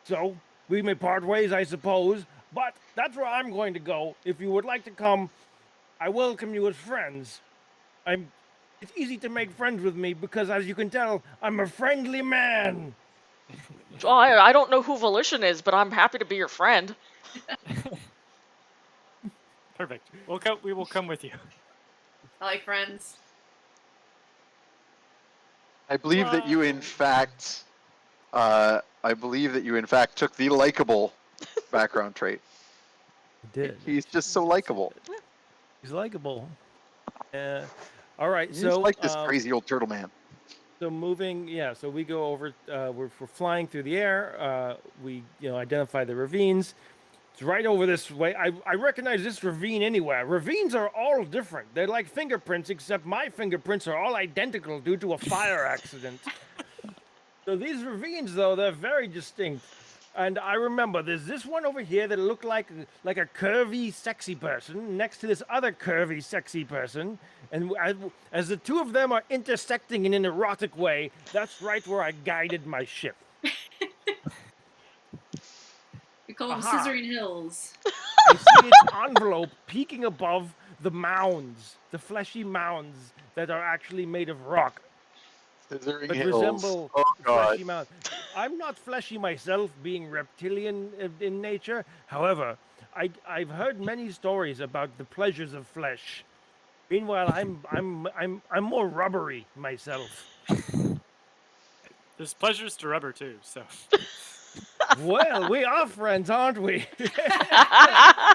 C: so we may part ways, I suppose, but that's where I'm going to go. If you would like to come, I welcome you as friends. It's easy to make friends with me because, as you can tell, I'm a friendly man.
A: Oh, I don't know who Volition is, but I'm happy to be your friend.
D: Perfect. We will come with you.
F: I like friends.
B: I believe that you, in fact, took the likable background trait.
C: I did.
B: He's just so likable.
C: He's likable. All right,
B: He's
C: so
B: like this crazy old turtle man.
C: So moving, so we go over. We're flying through the air. We identify the ravines. It's right over this way. I recognize this ravine anywhere. Ravines are all different. They're like fingerprints, except my fingerprints are all identical due to a fire accident. So these ravines, though, they're very distinct. And I remember there's this one over here that looked like a curvy, sexy person next to this other curvy, sexy person. And as the two of them are intersecting in an erotic way, that's right where I guided my ship.
F: We call them Scissoring Hills.
C: I see its envelope peeking above the mounds, the fleshy mounds that are actually made of rock.
B: Scissoring
C: But
B: Hills.
C: resemble
B: Oh, God.
C: fleshy mounds. I'm not fleshy myself, being reptilian in nature. However, I've heard many stories about the pleasures of flesh. Meanwhile, I'm more rubbery myself.
D: There's pleasures to rubber too, so.
C: Well, we are friends, aren't we?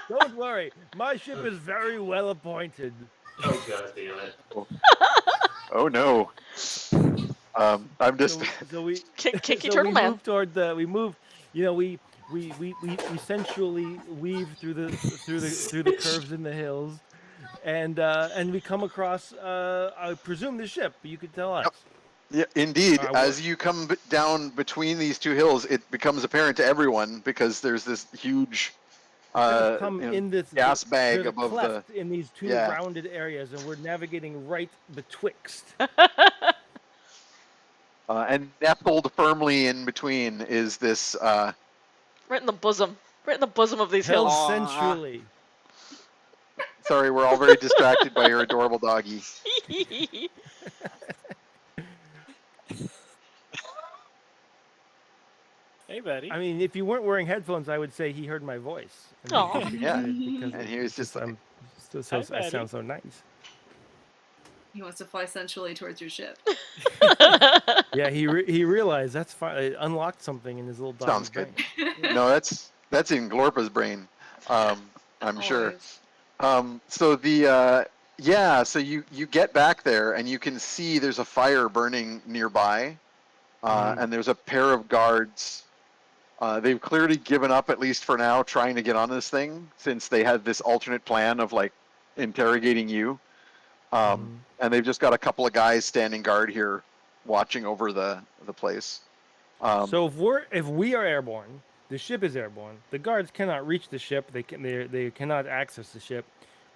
C: Don't worry, my ship is very well appointed.
G: Oh god damn it!
B: Oh no. I'm just.
A: So we kinky
C: so
A: turtle
C: we
A: man.
C: move toward the. We move. We sensually weave through the curves in the hills, and we come across. I presume the ship. You could tell us.
B: Yeah, indeed. As you come down between these two hills, it becomes apparent to everyone because there's this huge
C: in this
B: gas bag
C: there's a
B: above
C: cleft
B: the.
C: in these two rounded areas, and we're navigating right betwixt.
B: And nestled firmly in between is this.
A: Right in the bosom. Right in the bosom of these
C: Held
A: hills.
B: Aw.
C: sensually.
B: Sorry, we're all very distracted by your adorable doggy.
D: Hey, buddy.
C: I mean, if you weren't wearing headphones, I would say he heard my voice. And he
A: Aw.
C: just
B: Yeah.
C: did it because
B: And he was just like,
C: I'm so
D: Hi,
C: I
D: Betty.
C: sound so nice.
F: He wants to fly sensually towards your ship.
C: Yeah, he realized that's fine. It unlocked something in his little dog's
B: Sounds good.
C: brain.
B: no, that's in Glorpa's brain. I'm sure.
F: Always.
B: So the yeah, so you get back there and you can see there's a fire burning nearby, and there's a pair of guards. They've clearly given up, at least for now, trying to get on this thing since they had this alternate plan of like interrogating you. And they've just got a couple of guys standing guard here, watching over the place.
C: So if we are airborne, the ship is airborne. The guards cannot reach the ship. They cannot access the ship.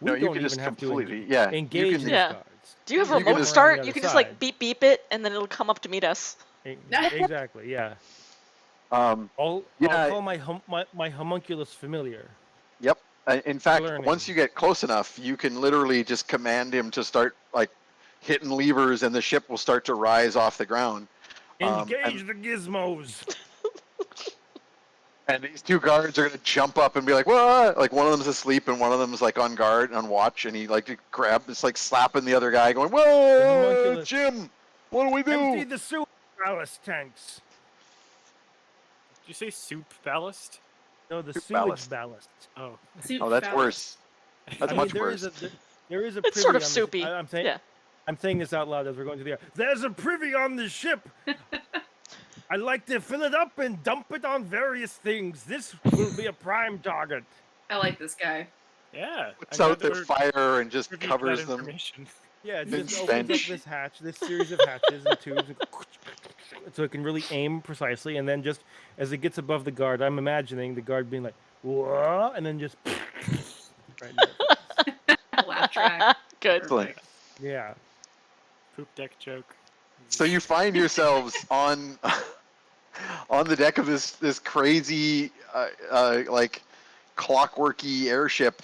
C: We
B: No, you
C: don't
B: can
C: even
B: just
C: have to
B: completely, yeah, you
C: engage
B: can-
C: these
A: Yeah.
C: guards.
A: Do you have
B: You can
A: remote
B: just-
A: start?
C: on the
A: You can just
C: other
A: like beep beep it, and then it'll come up to meet us.
C: Exactly. Yeah. I'll
B: Yeah.
C: call my homunculus familiar.
B: Yep. In fact,
C: Learning.
B: once you get close enough, you can literally just command him to start like hitting levers, and the ship will start to rise off the ground.
C: Engage the gizmos.
B: And these two guards are gonna jump up and be like, "What?" Like one of them's asleep and one of them's like on guard, on watch, and he like it's like slapping the other guy, going, "Whoa,
C: homunculus.
B: Jim, what do we do?"
C: Empty the sewer ballast tanks.
D: Did you say soup ballast?
C: No, the
B: Soup
C: sewage
B: ballast.
C: ballast.
D: Oh.
B: Oh, that's worse. That's
C: I
B: much
C: mean,
B: worse.
C: There is a
A: It's sort
C: privy
A: of
C: on the-
A: soupy.
C: I'm saying,
A: Yeah.
C: I'm saying this out loud as we're going through the air. There's a privy on the ship. I'd like to fill it up and dump it on various things. This will be a prime target.
F: I like this guy.
D: Yeah.
B: Puts
D: I'm glad
B: out
D: that
B: the
D: we're
B: fire and just
D: privy to that
B: covers them.
D: information.
C: Yeah, it
B: Big
C: just opens up
B: stench.
C: this hatch, this series of hatches and tubes, so it can really aim precisely. And then just as it gets above the guard, I'm imagining the guard being like, "Whoa," and then just right in their face.
F: Laugh track.
A: Good.
B: Excellent.
C: Yeah.
D: Poop deck joke.
B: So you find yourselves on the deck of this crazy like clockworky airship.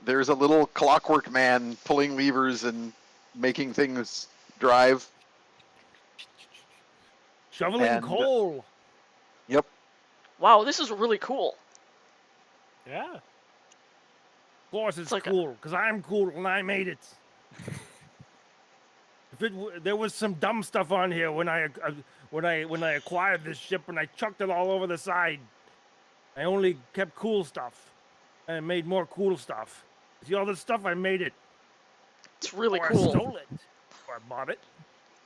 B: There's a little clockwork man pulling levers and making things drive.
C: Shoveling
B: And-
C: coal.
B: Yep.
A: Wow, this is really cool.
D: Yeah.
C: Of course, it's
A: like a-
C: cool because I'm cool and I made it. There was some dumb stuff on here when I acquired this ship and I chucked it all over the side. I only kept cool stuff and made more cool stuff. See all this stuff? I made it.
A: It's really
C: Or I
A: cool.
C: stole it, or I bought it,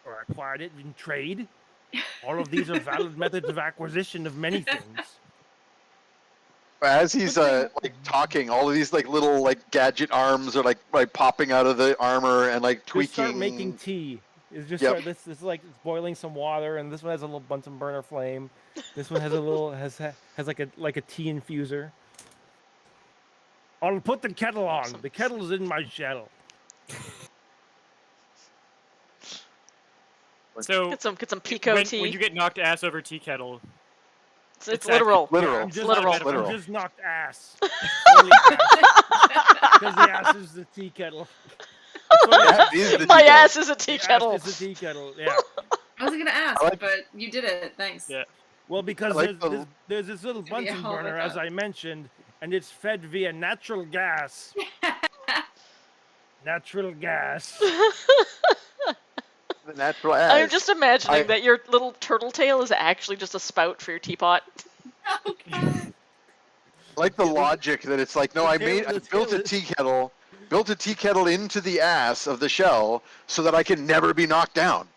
C: or I acquired it in trade. All of these are valid methods of acquisition of many things.
B: As he's like talking, all of these like little like gadget arms are like popping out of the armor and like
C: Just
B: tweaking.
C: start making tea. It's just
B: Yep.
C: start, this is like it's boiling some water, and this one has a little Bunsen burner flame. This one has a little has like a tea infuser. I'll put the kettle on.
A: Awesome.
C: The kettle's in my shell.
D: So
A: Get some pico tea.
D: when you get knocked ass over tea kettle,
A: it's
D: exactly.
A: literal.
B: Literal.
C: I'm just,
A: Literal.
B: Literal.
C: I'm just knocked ass. Because the ass is the tea kettle.
B: That is the
A: My
B: detail.
A: ass is a tea
C: The
A: kettle.
C: ass is the tea kettle. Yeah.
F: I wasn't gonna ask,
B: I like-
F: but you did it. Thanks.
D: Yeah.
C: Well, because
B: I like
C: there's this little
F: Yeah,
C: Bunsen
F: all
C: burner,
F: like
C: as
F: that.
C: I mentioned, and it's fed via natural gas. Natural gas.
B: The natural ass.
A: I'm just imagining
B: I-
A: that your little turtle tail is actually just a spout for your teapot.
F: Oh, God.
B: like the logic that it's like, no, I
C: the
B: built a
C: tail
B: tea kettle, into the ass of the shell so that I can never be knocked down.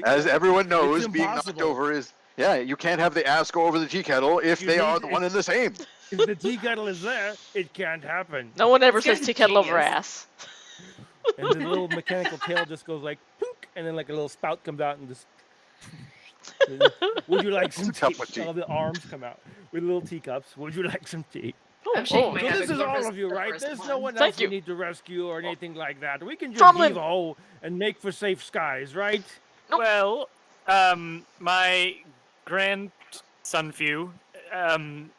B: As everyone knows, being knocked
C: impossible.
B: over is, yeah, you can't have the ass go over the tea kettle if
C: You
B: they
C: need
B: are
C: to-
B: the one and the same.
C: If the tea kettle is there, it can't happen.
A: No one ever
F: This
A: says
F: guy's
A: tea kettle over
F: genius.
A: ass.
C: And the little mechanical tail just goes like, "Punk," and then like a little spout comes out and just. Would you like some
B: It's a cup
C: tea?
B: of tea.
C: All the arms come out with little teacups. Would you like some tea?
A: Oh,
F: I'm shaking
A: oh.
F: my
C: So
F: head.
C: this is
F: Glorpus
C: all of you,
F: the
C: right?
F: first
C: There's
F: one.
C: no one
A: Thank
C: else we
A: you.
C: need to rescue or anything like that. We can just
A: Tromblin.
C: leave ho and make for safe skies, right?
D: Well, my grandson Few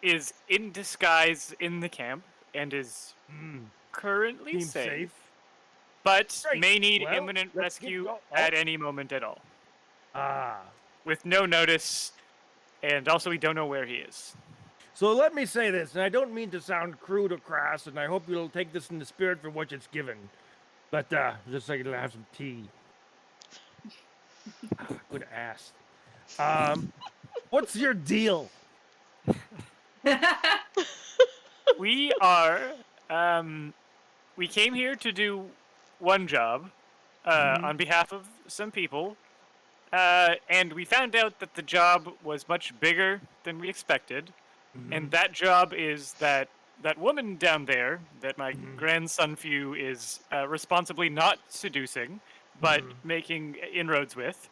D: is in disguise in the camp and is currently
C: Seems safe.
D: but
C: Great.
D: may need
C: Well,
D: imminent
C: let's get
D: rescue
C: go-
D: at any moment at all,
C: Ah.
D: with no notice, and also we don't know where he is.
C: So let me say this, and I don't mean to sound crude or crass, and I hope you'll take this in the spirit for which it's given. But just so I can have some tea. Good ass. What's your deal?
D: We are we came here to do one job on behalf of some people, and we found out that the job was much bigger than we expected. And that job is that woman down there that my grandson Few is responsibly not seducing, but making inroads with,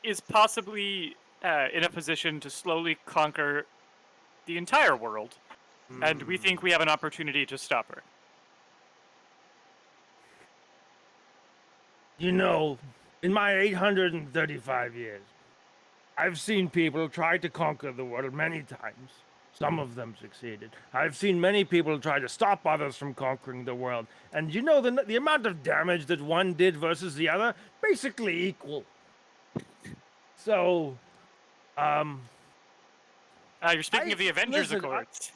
D: is possibly in a position to slowly conquer the entire world. And we think we have an opportunity to stop her.
C: You know, in my 835 years, I've seen people try to conquer the world many times. Some of them succeeded. I've seen many people try to stop others from conquering the world. And you know, the amount of damage that one did versus the other, basically equal. So,
D: You're speaking of the Avengers,
C: listen,
D: of course.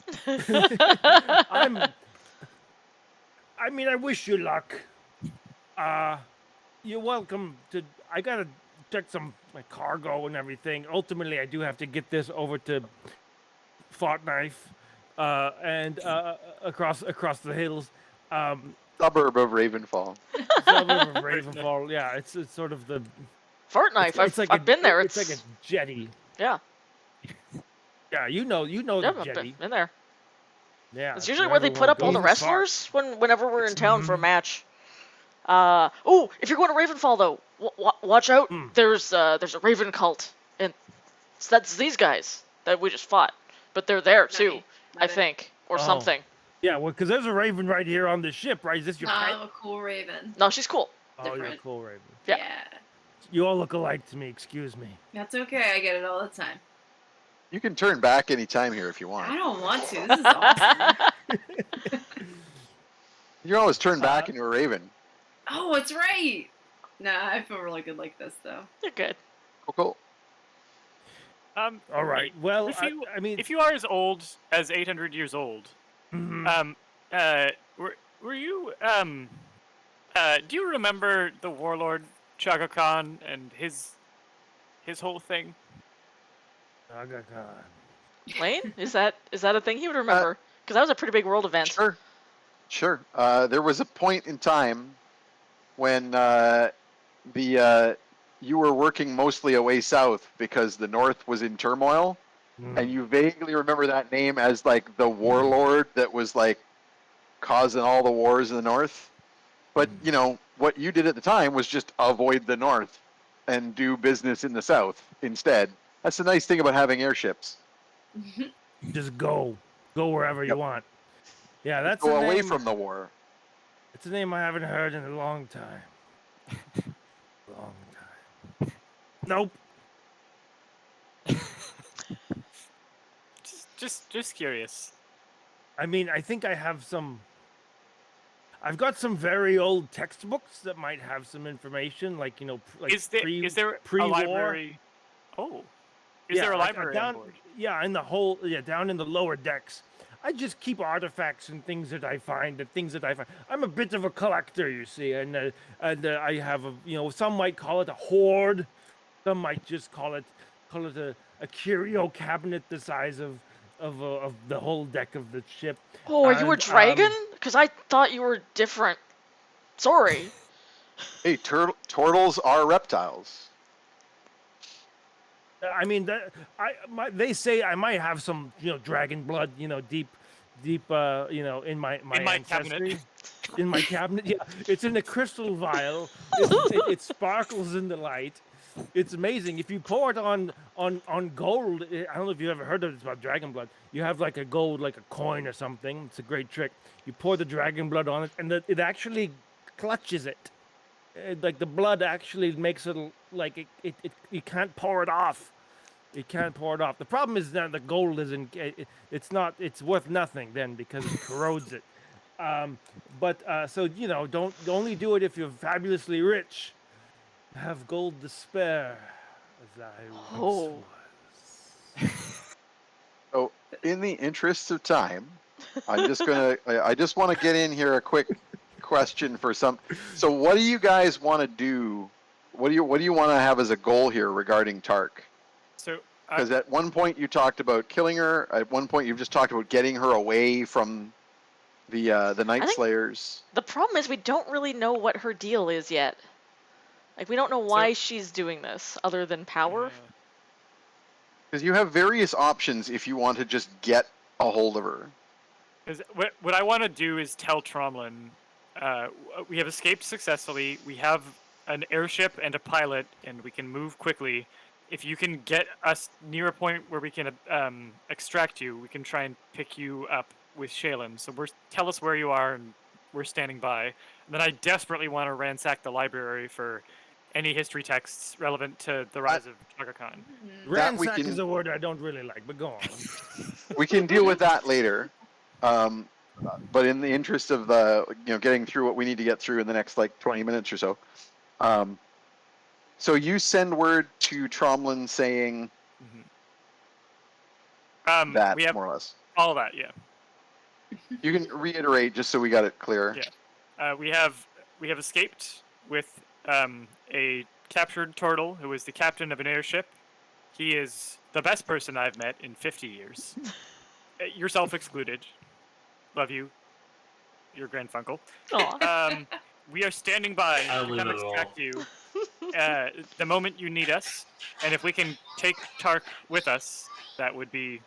C: I mean, I wish you luck. You're welcome to. I gotta check my cargo and everything. Ultimately, I do have to get this over to Fort Knife, and across the hills.
B: Suburb of Ravenfall.
C: Suburb of Ravenfall. Yeah, it's sort of the.
A: Fort Knife.
C: It's like
A: I've been there.
C: It's like a jetty.
A: Yeah.
C: Yeah, you know
A: Yeah,
C: the
A: I've
C: jetty.
A: been there.
C: Yeah,
A: It's usually where they put up all the wrestlers whenever we're in town for a match. Oh, if you're going to Ravenfall though, watch out. There's a Raven cult, and that's these guys that we just fought, but they're there too, I think, or something.
C: Yeah, well, because there's a Raven right here on the ship, right? Is this your pet?
F: I'm a cool Raven.
A: No, she's cool.
C: Oh, you're a
F: different.
C: cool Raven.
A: Yeah.
C: You all look alike to me. Excuse me.
F: That's okay. I get it all the time.
B: You can turn back anytime here if you
F: I
B: want.
F: don't want to. This is awesome.
B: You can always turn back into a Raven.
F: Oh, it's right. Nah, I feel really good like this though.
A: You're good.
B: Cool.
C: All right. Well,
D: If you,
C: I mean,
D: if you are as old as 800 years old, were you do you remember the warlord Chaka Khan and his whole thing?
C: Aga Khan.
A: Lane, is that a thing he would remember? Because that was a pretty big world event.
B: Sure. There was a point in time when you were working mostly away south because the north was in turmoil, and you vaguely remember that name as like the warlord that was like causing all the wars in the north. But you know what you did at the time was just avoid the north and do business in the south instead. That's the nice thing about having airships.
C: Just go wherever you want. Yeah, that's
B: Go
C: a
B: away
C: name,
B: from the war.
C: It's a name I haven't heard in a long time. Nope.
D: Just curious.
C: I mean, I think I have some. I've got some very old textbooks that might have some information, like like
D: Is there a
C: pre-war.
D: library? Oh, is there a
C: like,
D: library
C: down,
D: on board?
C: Yeah, down in the lower decks. I just keep artifacts and things that I find. I'm a bit of a collector, you see, and I have some might call it a hoard, some might just call it a curio cabinet the size of the whole deck of the ship.
A: Oh, are you a dragon? Because I thought you were different. Sorry.
B: Hey, turtles are reptiles.
C: I mean, they say I might have some, dragon blood, deep, in my ancestry.
D: cabinet.
C: In my cabinet, yeah. It's in a crystal vial. It sparkles in the light. It's amazing. If you pour it on gold, I don't know if you've ever heard of it. It's about dragon blood. You have like a gold, like a coin or something. It's a great trick. You pour the dragon blood on it, and it actually clutches it. like the blood actually makes it like it you can't pour it off. You can't pour it off. The problem is that the gold isn't. It's worth nothing then because it corrodes it. So don't only do it if you're fabulously rich. Have gold to spare, as I once
A: Oh.
C: was.
B: So, in the interest of time, I'm just gonna. I just want to get in here a quick question for some. So, what do you guys want to do? What do you want to have as a goal here regarding Tark?
D: So
B: Because at one point you talked about killing her. At one point you've just talked about getting her away from the Night
A: I think-
B: Slayers.
A: The problem is we don't really know what her deal is yet. Like, we don't know why she's doing this, other than power.
B: Because you have various options if you want to just get a hold of her.
D: Because what I want to do is tell Tromlin, we have escaped successfully. We have an airship and a pilot, and we can move quickly. If you can get us near a point where we can extract you, we can try and pick you up with Shaelyn. So tell us where you are, and we're standing by. And then I desperately want to ransack the library for any history texts relevant to the rise of Chaka Khan.
B: That we
C: Ransack
B: can-
C: is a word I don't really like, but go on.
B: We can deal with that later. But in the interest of getting through what we need to get through in the next like 20 minutes or so. So you send word to Tromlin saying that,
D: We have
B: more or less.
D: all that, yeah.
B: You can reiterate just so we got it clear.
D: Yeah. We have escaped with a captured turtle who is the captain of an airship. He is the best person I've met in 50 years. Yourself excluded. Love you, your grandfunkel.
A: Aw.
D: We are standing by
G: I
D: to
G: don't
D: come
G: believe it at all.
D: extract you the moment you need us. And if we can take Tark with us, that would be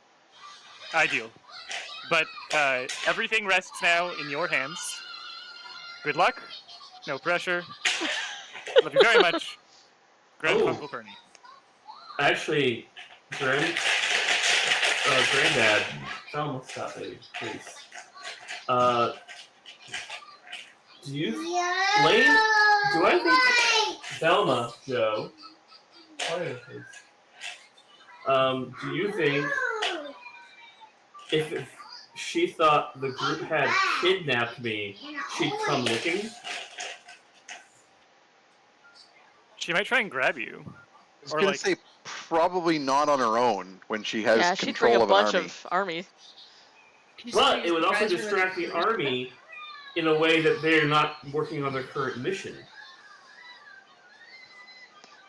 D: ideal. But everything rests now in your hands. Good luck. No pressure. Love you very much. Grandfunkel Bernie.
G: Actually, Granddad, tell him what's up, baby, please. Do you, Lane? Do I think Velma, Joe? Quiet, please. Do you think if she thought the group had kidnapped me, she'd come looking?
D: She might try and grab you.
B: I was
D: Or
B: going
D: like-
B: to say probably not on her own when she has
A: Yeah, she'd bring
B: control
A: a
B: of an
A: bunch
B: army.
A: of army.
F: Can you
G: But
F: see
G: it would also
F: surprise her with
G: distract the
F: information?
G: army in a way that they're not working on their current mission.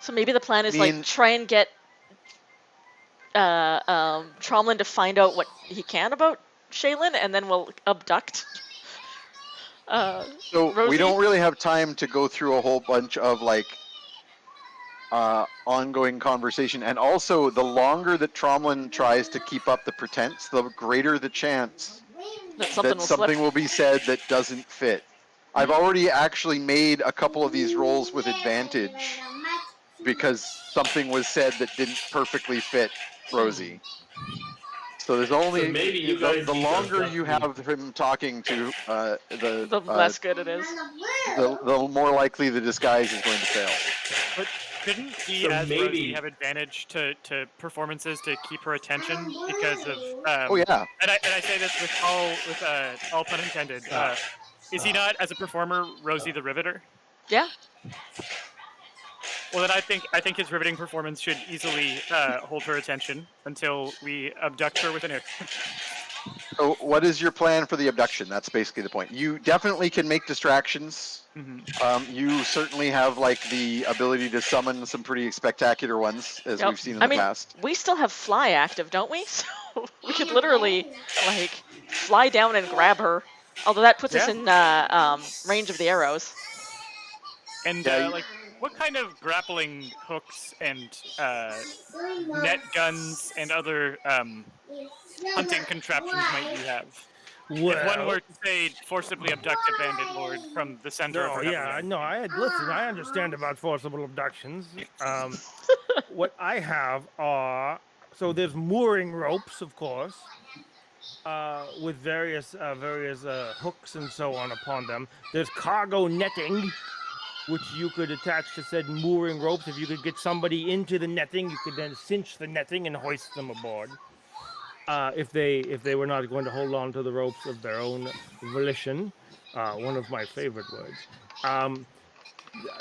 A: So maybe the plan is
B: I mean-
A: like try and get Tromlin to find out what he can about Shaelyn, and then we'll abduct.
B: So
A: Rosie?
B: we don't really have time to go through a whole bunch of ongoing conversation, and also the longer that Tromlin tries to keep up the pretense, the greater the chance
A: that something
B: that
A: will
B: something
A: slip.
B: will be said that doesn't fit. I've already actually made a couple of these rolls with advantage because something was said that didn't perfectly fit Rosie. So there's only
G: So maybe you guys
B: the
G: need to
B: longer
G: abduct
B: you
G: me.
B: have him talking to
A: The less good it is.
B: the more likely the disguise is going to fail.
D: But couldn't he,
G: So
D: as
G: maybe-
D: Rosie, have advantage to performances to keep her attention because of?
B: Oh yeah,
D: And I say this with all pun intended. Is he not, as a performer, Rosie the Riveter?
A: Yeah.
D: Well, then I think his riveting performance should easily hold her attention until we abduct her with an air.
B: so what is your plan for the abduction? That's basically the point. You definitely can make distractions. You certainly have the ability to summon some pretty spectacular ones, as
A: Yep.
B: we've seen in
A: I
B: the
A: mean,
B: past.
A: we still have fly active, don't we? So we could literally fly down and grab her. Although that puts us
D: Yeah.
A: in range of the arrows.
D: And
B: Yeah,
D: what kind of grappling hooks and net guns and other hunting contraptions might you have? If one were to say forcibly abduct a bandit lord from the center of
C: No,
D: her
C: yeah, no, listen, I understand about forcible abductions. What I have are, so there's mooring ropes, of course, with various hooks and so on upon them. There's cargo netting, which you could attach to said mooring ropes. If you could get somebody into the netting, you could then cinch the netting and hoist them aboard. If they were not going to hold on to the ropes of their own volition, one of my favorite words.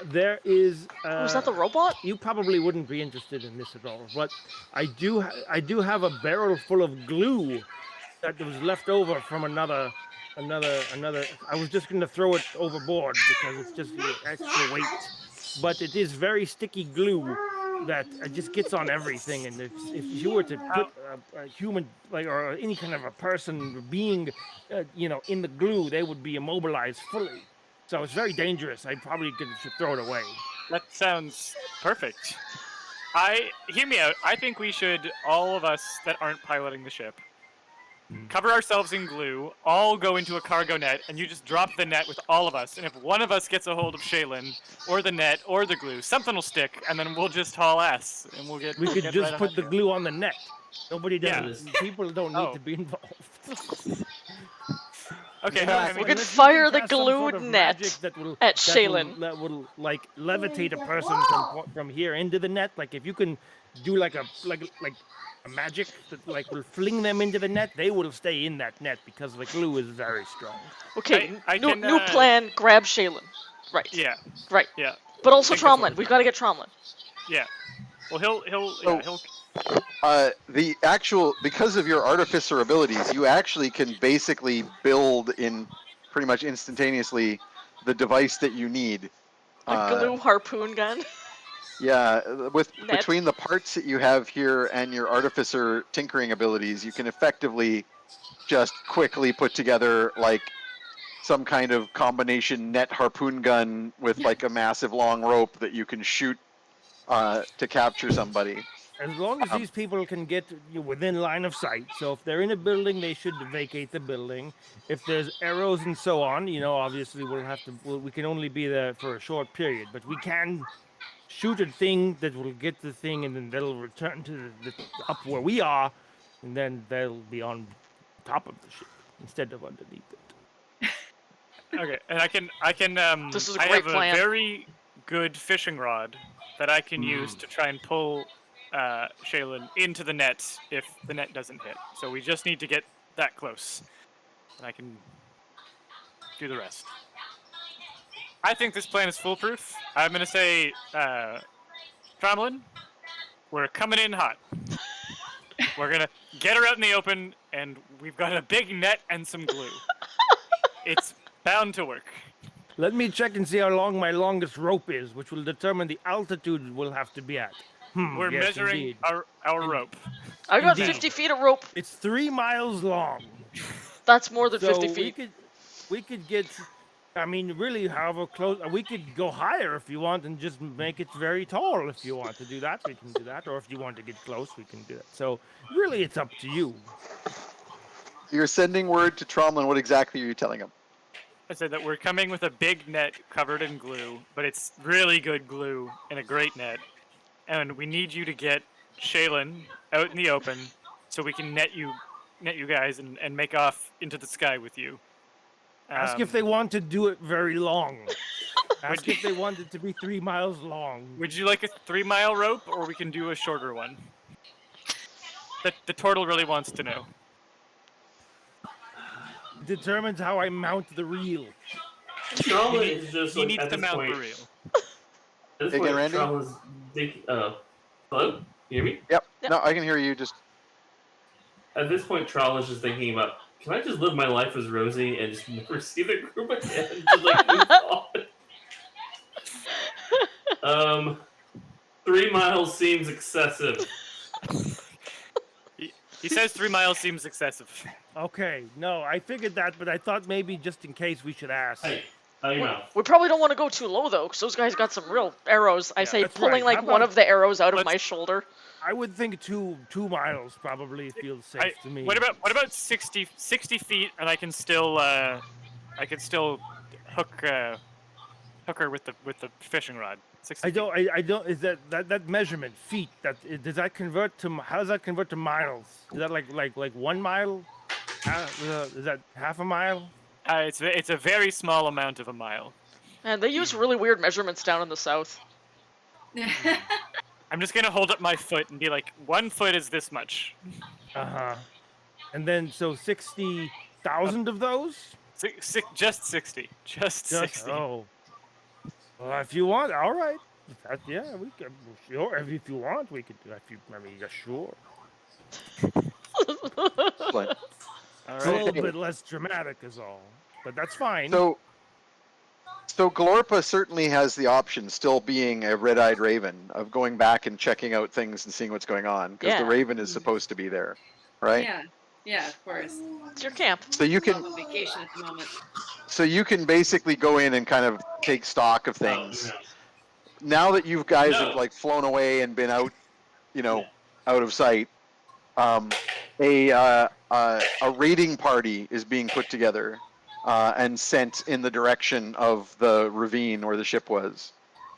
C: There is.
A: Was that the robot?
C: You probably wouldn't be interested in this at all, but I do have a barrel full of glue that was left over from another. I was just going to throw it overboard because it's just extra weight, but it is very sticky glue that just gets on everything. And if you were to put a human or any kind of a person being, in the glue, they would be immobilized fully. So it's very dangerous. I probably should throw it away.
D: That sounds perfect. Hear me out. I think we should, all of us that aren't piloting the ship, cover ourselves in glue, all go into a cargo net, and you just drop the net with all of us. And if one of us gets a hold of Shaelyn, or the net, or the glue, something will stick, and then we'll just haul ass, and we'll get.
C: We could
D: get
C: just
D: right
C: put the glue on the net. Nobody does
D: Yeah.
C: this. People don't need to be involved.
D: Okay,
C: Yeah,
D: no, I
A: We
D: mean,
A: could
C: unless you
A: fire
C: can
A: the
C: cast some sort
A: glued
C: of
A: net
C: magic that will,
A: at
C: that will-
A: Shaelyn.
C: That will like levitate a person from here into the net. Like if you can do like a magic that like will fling them into the net, they will stay in that net because the glue is very strong.
A: Okay,
D: I
A: new
D: can,
A: plan, grab Shaelyn. Right.
D: yeah,
A: Right.
D: yeah,
A: But also
D: I think that's what
A: Tromlin. We've got to get Tromlin.
D: yeah. Well, he'll
B: Because of your artificer abilities, you actually can basically build in pretty much instantaneously the device that you need.
A: A glue harpoon gun.
B: Yeah,
A: Net.
B: between the parts that you have here and your artificer tinkering abilities, you can effectively just quickly put together like some kind of combination net harpoon gun with like a massive long rope that you can shoot to capture somebody.
C: As long as these people can get within line of sight. So if they're in a building, they should vacate the building. If there's arrows and so on, obviously we can only be there for a short period, but we can shoot a thing that will get the thing, and then they'll return to the up where we are, and then they'll be on top of the ship instead of underneath it.
D: Okay, and I can
A: This is a
D: I
A: great
D: have
A: plan.
D: a very good fishing rod that I can use to try and pull Shaelyn into the net if the net doesn't hit. So we just need to get that close, and I can do the rest. I think this plan is foolproof. I'm gonna say, Tromlin, we're coming in hot. We're gonna get her out in the open, and we've got a big net and some glue. It's bound to work.
C: Let me check and see how long my longest rope is, which will determine the altitude we'll have to be at.
D: We're
C: yes,
D: measuring
C: indeed.
D: our rope.
A: I got
C: Indeed.
A: 50 feet of rope.
C: It's 3 miles long.
A: That's more than
C: So
A: 50 feet.
C: we could get, really, however close, we could go higher if you want and just make it very tall. If you want to do that, we can do that. Or if you want to get close, we can do that. So really, it's up to you.
B: You're sending word to Tromlin. What exactly are you telling him?
D: I said that we're coming with a big net covered in glue, but it's really good glue and a great net. And we need you to get Shaelyn out in the open so we can net you guys and make off into the sky with you.
C: Ask if they want to do it very long. Ask if they want it to be 3 miles long.
D: Would you like a 3-mile rope, or we can do a shorter one? The turtle really wants to know.
C: Determines how I mount the reel.
G: Tromlin is just
D: He
G: like,
D: needs
G: at
D: to
G: this
D: mount
G: point,
D: the reel.
G: At this
B: Hey,
G: point,
B: Randy?
G: Tromlin's thinking. Hello? You hear me?
B: Yep.
A: Yep.
B: No, I can hear you. Just
G: At this point, Tromlin's just thinking about, can I just live my life as Rosie and just never see the group again? Just like move on. 3 miles seems excessive.
D: He says 3 miles seems excessive.
C: Okay, no, I figured that, but I thought maybe just in case we should ask.
G: Hey, how you know?
A: We probably don't want to go too low, though, because those guys got some real arrows. I say
C: that's
A: pulling
C: right.
A: like
C: How
A: one
C: about-
A: of the arrows out of
D: Let's-
A: my shoulder.
C: I would think 2 miles probably feels safe to me.
D: What about 60 feet, and I can still hook her with the fishing rod. 60
C: I don't. Is that measurement feet? Does that convert to? How does that convert to miles? Is that like 1 mile? Is that half a mile?
D: It's a very small amount of a mile.
A: And they use really weird measurements down in the south.
D: I'm just gonna hold up my foot and be like, 1 foot is this much.
C: And then so 60,000 of those.
D: Just 60. Just 60.
C: Oh. Well, if you want, all right. Yeah, we could. Sure, if you want, we could. Yeah, sure.
B: But,
D: All
C: It's a
D: right.
C: little bit less dramatic, is all. But that's fine.
B: so Glorpa certainly has the option, still being a red-eyed raven, of going back and checking out things and seeing what's going on, because the
A: Yeah.
B: raven is supposed to be there, right?
F: Yeah. Yeah, of course.
A: It's your camp.
B: So you
F: I'm
B: can
F: on vacation at the moment.
B: basically go in and kind of take stock of things. Now that you guys have like flown away and been out, out of sight, a raiding party is being put together and sent in the direction of the ravine where the ship was.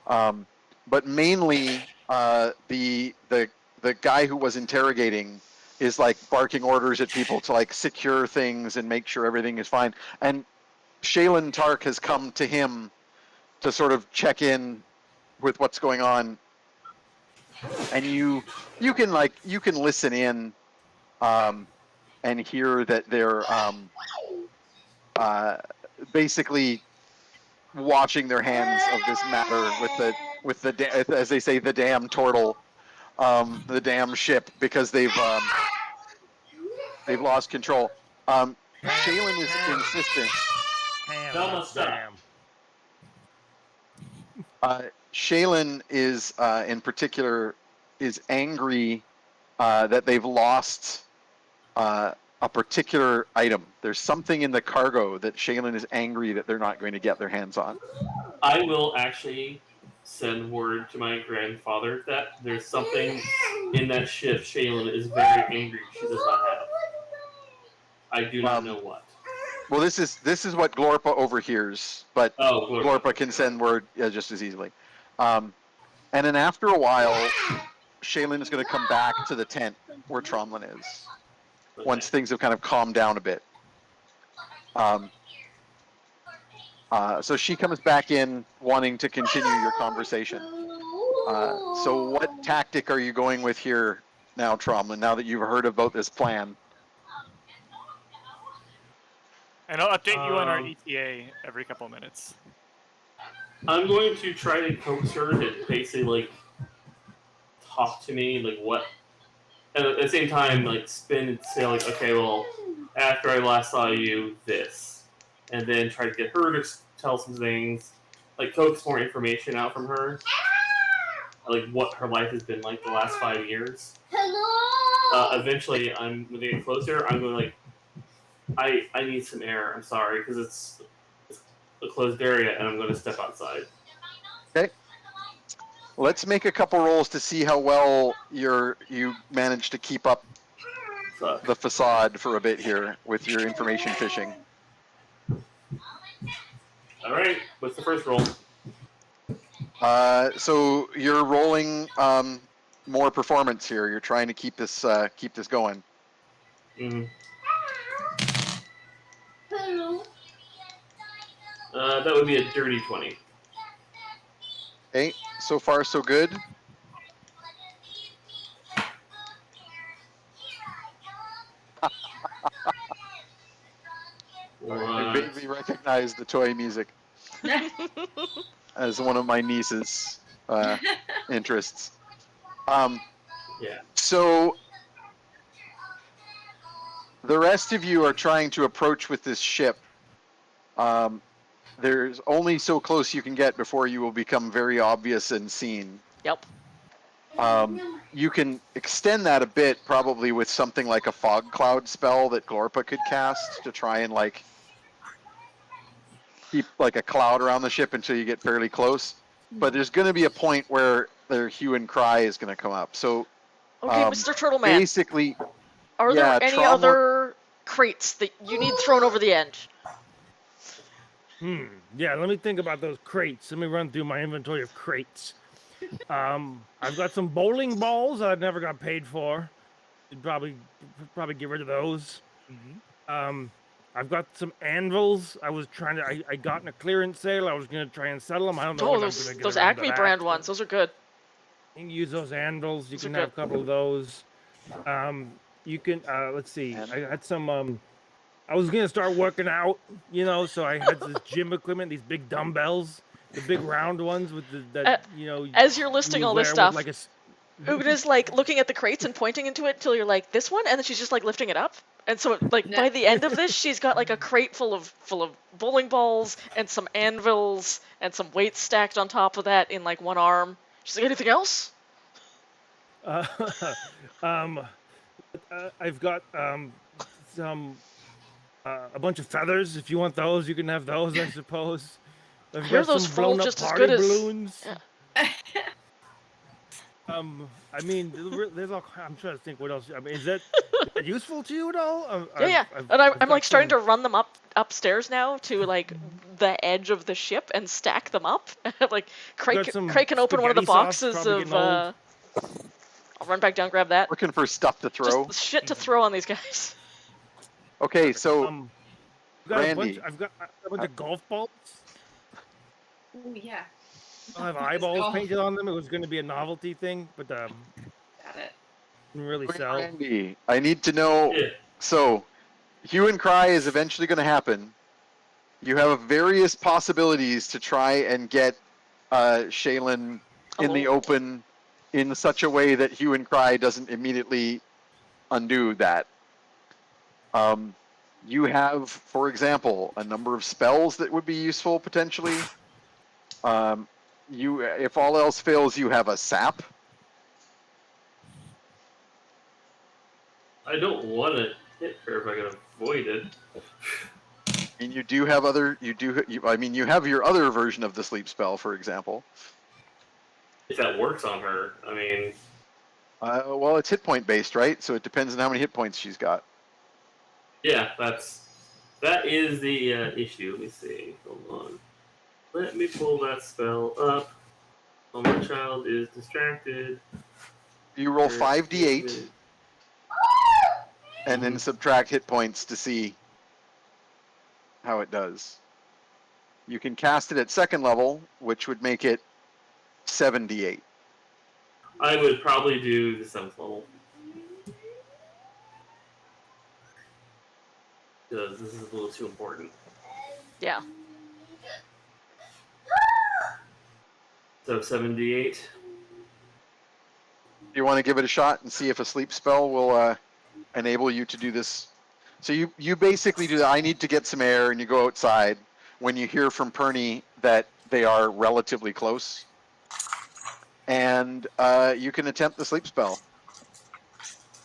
B: But mainly, the guy who was interrogating is like barking orders at people to like secure things and make sure everything is fine. And Shaelyn Tark has come to him to sort of check in with what's going on. And you can listen in and hear that they're basically washing their hands of this matter with the as they say, the damn turtle, the damn ship, because they've lost control. Shaelyn is insistent.
G: Almost done.
B: Shaelyn is in particular is angry that they've lost a particular item. There's something in the cargo that Shaelyn is angry that they're not going to get their hands on.
G: I will actually send word to my grandfather that there's something in that ship Shaelyn is very angry she does not have. I do not know what.
B: Well, this is what Glorpa overhears, but Glorpa can send word just as easily. And then after a while, Shaelyn is going to come back to the tent where Tromlin is, once things have kind of calmed down a bit. So she comes back in wanting to continue your conversation. So what tactic are you going with here now, Tromlin, now that you've heard about this plan?
D: And I'll update you on our ETA every couple of minutes.
G: I'm going to try to coax her to basically talk to me, what, and at the same time spin and say okay, well, after I last saw you, this, and then try to get her to tell some things, coax more information out from her, what her life has been like the last 5 years. Eventually, I'm when they get closer, I'm going I need some air. I'm sorry, because it's a closed area, and I'm going to step outside.
B: Okay. Let's make a couple rolls to see how well you manage to keep up the facade for a bit here with your information fishing.
G: All right. What's the first roll?
B: So you're rolling more performance here. You're trying to keep this going.
G: Mm-hmm. That would be a dirty 20.
B: Okay, so far so good. I vaguely recognize the toy music as one of my niece's interests.
G: Yeah.
B: So the rest of you are trying to approach with this ship. There's only so close you can get before you will become very obvious and seen.
A: Yep.
B: You can extend that a bit, probably with something like a fog cloud spell that Glorpa could cast to try and keep a cloud around the ship until you get fairly close. But there's going to be a point where their hue and cry is going to come up. So,
A: okay, Mr. Turtleman.
B: Basically,
A: are there any other crates that you need thrown over the edge?
C: Yeah, let me think about those crates. Let me run through my inventory of crates. I've got some bowling balls that I never got paid for. You'd probably get rid of those. I've got some anvils. I was trying to. I got in a clearance sale. I was gonna try and settle them. I don't know
A: Oh,
C: when I'm gonna get
A: those
C: around to
A: Acme
C: that.
A: brand ones. Those are good.
C: You can use those anvils. You
A: Those are
C: can have a
A: good.
C: couple of those. You can. Let's see.
B: And-
C: I had some. I was gonna start working out. You know, so I had this gym equipment. These big dumbbells, the big round ones with the that. You know,
A: As you're listing
C: you
A: all
C: wear
A: this
C: with
A: stuff,
C: like a.
A: Una's like looking at the crates and pointing into it until you're like, this one, and then she's just like lifting it up. And so like
F: No.
A: by the end of this, she's got like a crate full of bowling balls and some anvils and some weights stacked on top of that in like one arm. She's like, anything else?
C: I've got some a bunch of feathers. If you want those, you can have those, I suppose. I've
A: hear
C: got
A: those
C: some
A: fall
C: blown up
A: just as
C: party
A: good as-
C: balloons.
A: Yeah.
C: I mean, there's all. I'm trying to think what else. I mean, is that useful to you at all?
A: Yeah. And I'm like starting to run them upstairs now to like the edge of the ship and stack them up. Like Craig can open one of the boxes of. I'll run back down, grab that.
B: Looking for stuff to throw.
A: Just shit to throw on these guys.
B: Okay, so
C: I've got
B: Randy.
C: I've got a bunch of golf balls.
F: Oh yeah.
C: I'll have
F: Just
C: eyeballs
F: golf.
C: painted on them. It was going to be a novelty thing, but
F: Got it.
C: didn't really sell.
B: Randy, I need to know.
G: Yeah.
B: So, hue and cry is eventually going to happen. You have various possibilities to try and get Shaelyn in the
A: Alone.
B: open in such a way that hue and cry doesn't immediately undo that. You have, for example, a number of spells that would be useful potentially. If all else fails, you have a sap.
G: I don't want to hit her if I can avoid it.
B: And you do have other. You have your other version of the sleep spell, for example.
G: If that works on her, I mean,
B: Well, it's hit point based, right? So it depends on how many hit points she's got.
G: yeah, that is the issue. Let me see. Hold on. Let me pull that spell up. Oh, my child is distracted.
B: You roll 5d8 and then subtract hit points to see how it does. You can cast it at second level, which would make it 7d8.
G: I would probably do the 7th level. Because this is a little too important.
A: Yeah.
G: So 7d8.
B: You want to give it a shot and see if a sleep spell will enable you to do this. So you basically do that. I need to get some air, and you go outside when you hear from Perny that they are relatively close. And you can attempt the sleep spell.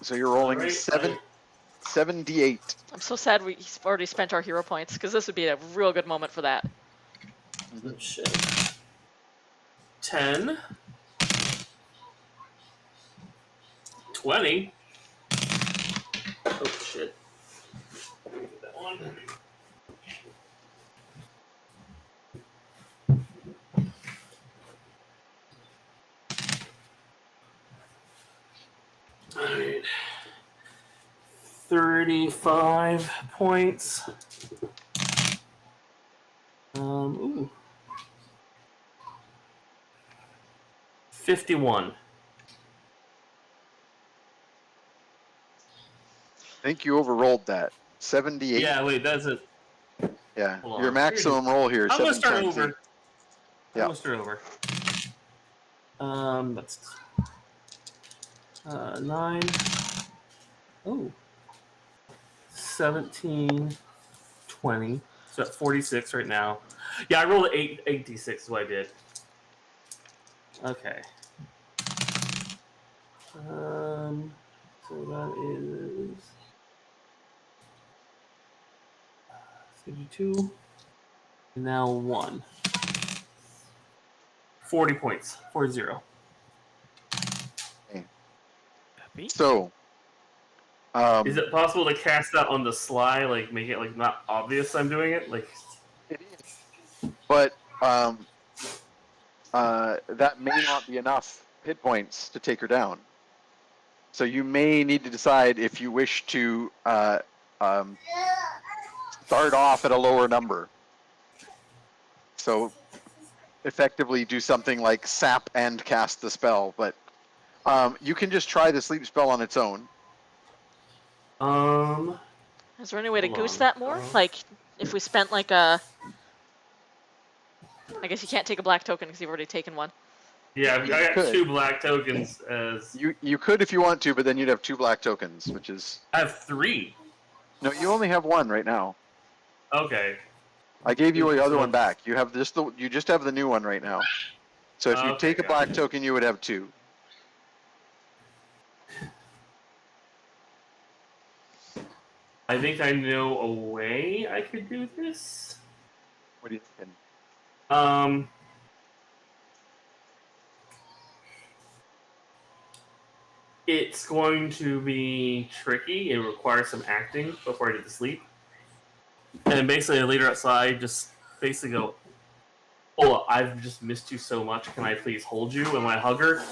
B: So you're rolling
G: Alright,
B: 7d8.
A: I'm so sad we already spent our hero points because this would be a real good moment for that.
G: Oh, shit. 10. 20. Oh, shit. That one. Alright. 35 points. Ooh. 51.
B: I think you overrolled that. 78.
G: Yeah, wait, that's it.
B: Yeah.
G: Hold
B: Your
G: on.
B: maximum roll here is
G: I'm gonna
B: 7
G: start
B: times
G: over.
B: 8.
G: I'm
B: Yeah.
G: gonna start over. That's 9. Oh. 17, 20. So at 46 right now. Yeah, I rolled 8d6 is what I did. Okay. So that is 32. And now 1. 40 points. 40.
B: So,
G: Is it possible to cast that on the sly, like make it like not obvious I'm doing it? Like,
B: but that may not be enough hit points to take her down. So you may need to decide if you wish to start off at a lower number. So effectively do something like sap and cast the spell, but you can just try the sleep spell on its own.
A: Is there any way to
G: Hold
A: goose
G: on.
A: that more? Like, if we spent like a... I guess you can't take a black token because you've already taken one.
G: Yeah, I got
B: could.
G: 2 black tokens as...
B: You could if you want to, but then you'd have 2 black tokens, which is...
G: I have 3.
B: No, you only have 1 right now.
G: Okay.
B: I gave you the other one back. You have you just have the new one right now. So if you
G: Okay,
B: take a black token, you would have 2.
G: I think I know a way I could do this.
B: What do you think?
G: It's going to be tricky. It requires some acting before I get to sleep. And then basically I lead her outside, just basically go, "Oh, I've just missed you so much. Can I please hold you?" And when I hug her,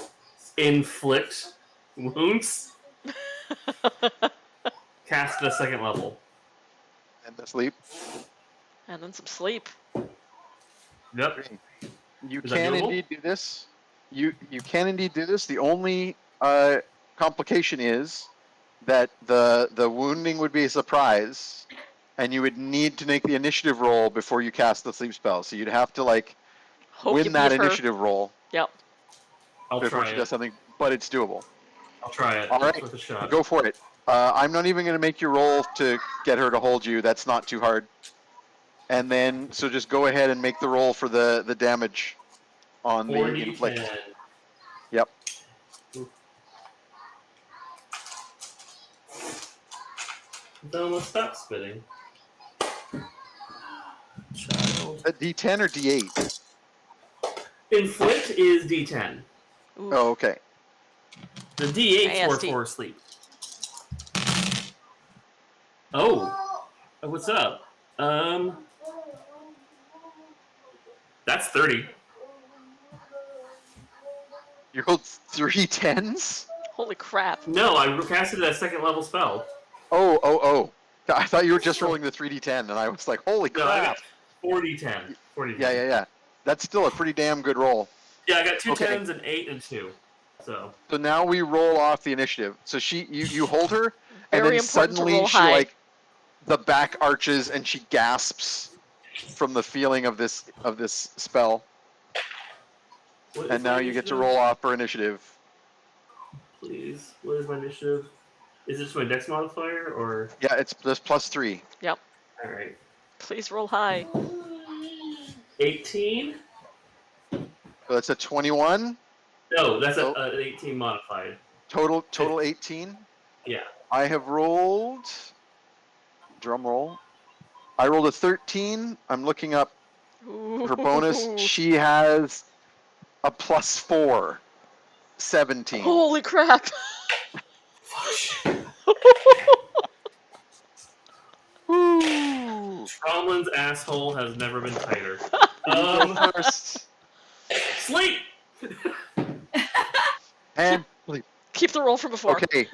G: inflict wounds. Cast at a 2nd level.
B: And the sleep.
A: And then some sleep.
G: Yep.
B: You
G: Is that
B: can
G: doable?
B: indeed do this. You can indeed do this. The only complication is that the wounding would be a surprise, and you would need to make the initiative roll before you cast the sleep spell. So you'd have to like
A: Hope you
B: win that
A: beat her.
B: initiative roll
A: Yep.
G: I'll
B: before
G: try
B: she
G: it.
B: does something, but it's doable.
G: I'll try it.
B: All right.
G: It's worth a shot.
B: Go for it. I'm not even going to make you roll to get her to hold you. That's not too hard. And then, so just go ahead and make the roll for the damage on the
G: 4d10.
B: inflict. Yep.
G: Velma, stop spitting. Child.
B: A D10 or D8?
G: Inflict is d10.
A: Ooh.
B: Oh, okay.
G: The d8's more
A: AST.
G: for sleep. Oh. What's up? That's 30.
B: You rolled 3 10s?
A: Holy crap.
G: No, I casted that 2nd level spell.
B: Oh. I thought you were just rolling the 3d10, and I was like, holy
G: No, I
B: crap.
G: got 40-10. 40-10.
B: Yeah. That's still a pretty damn good roll.
G: Yeah, I got 2
B: Okay.
G: 10s, an 8, and 2. So
B: now we roll off the initiative. So you hold her, and
A: Very
B: then
A: important to
B: suddenly
A: roll
B: she
A: high.
B: like the back arches and she gasps from the feeling of this spell.
G: what is
B: And
G: my
B: now you get to
G: initiative?
B: roll off for initiative.
G: Please. What is my initiative? Is this my dex modifier or?
B: Yeah, it's this +3.
A: Yep.
G: All right.
A: Please roll high.
G: 18.
B: So that's a 21.
G: No, that's
B: Oh.
G: an 18 modified.
B: Total 18.
G: Yeah.
B: I have rolled. Drum roll. I rolled a 13. I'm looking up her bonus.
A: Ooh.
B: She has a +4. 17.
A: Holy crap.
B: Woo!
G: Tromlin's asshole has never been tighter.
B: First.
G: Sleep.
B: And sleep.
A: Keep the roll from before.
B: Okay.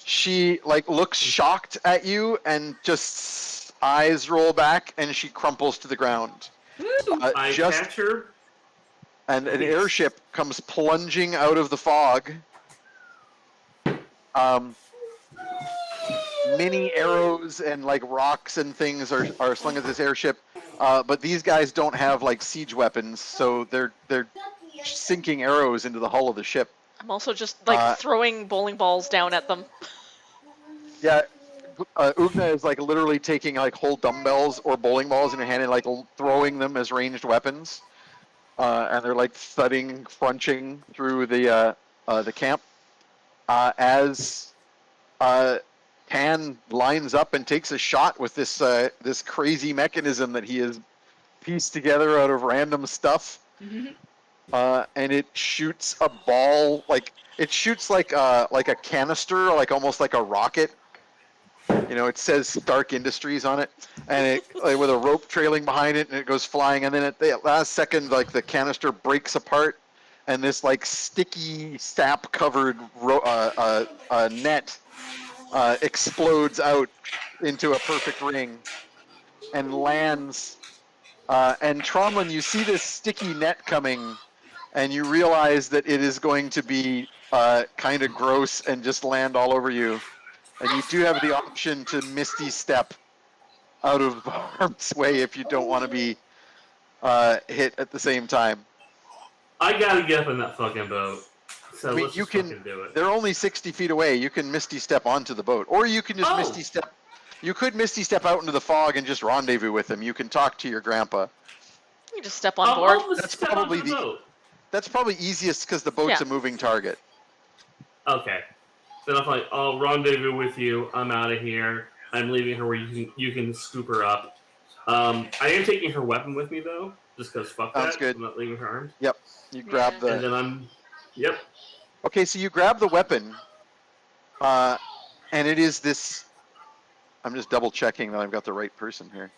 B: She like looks shocked at you and just eyes roll back and she crumples to the ground.
G: I
B: Just
G: catch her.
B: and an airship comes plunging out of the fog. Many arrows and like rocks and things are slung at this airship, but these guys don't have like siege weapons, so they're sinking arrows into the hull of the ship.
A: I'm also just like throwing bowling balls down at them.
B: Yeah, Ugna is like literally taking like whole dumbbells or bowling balls in her hand and like throwing them as ranged weapons, and they're like thudding, crunching through the camp as Pan lines up and takes a shot with this this crazy mechanism that he has pieced together out of random stuff, and it shoots a ball like it shoots like a canister, like almost like a rocket. You know, it says Stark Industries on it, and it like, with a rope trailing behind it, and it goes flying. And then at the last second, like the canister breaks apart, and this like sticky sap-covered net explodes out into a perfect ring. and lands. And Tromlin, you see this sticky net coming, and you realize that it is going to be kind of gross and just land all over you. And you do have the option to Misty Step out of harm's way if you don't want to be hit at the same time.
G: I gotta get up in that fucking boat. So
B: I mean,
G: let's
B: you
G: just
B: can.
G: fucking do it.
B: They're only 60 feet away. You can Misty Step onto the boat, or you can just
G: Oh!
B: Misty Step. You could Misty Step out into the fog and just rendezvous with him. You can talk to your grandpa.
A: You just step on board.
G: I'll just
B: That's
G: step
B: probably
G: onto the
B: the-
G: boat.
B: That's probably easiest because the boat's
A: Yeah.
B: a moving target.
G: Okay. Then I'll rendezvous with you. I'm out of here. I'm leaving her where you can scoop her up. I am taking her weapon with me though, just because fuck
B: Sounds
G: that.
B: good.
G: I'm not leaving her armed.
B: You grab
F: Yeah.
G: And
B: the.
G: then Yep.
B: Okay, so you grab the weapon, and it is this. I'm just double checking that I've got the right person here.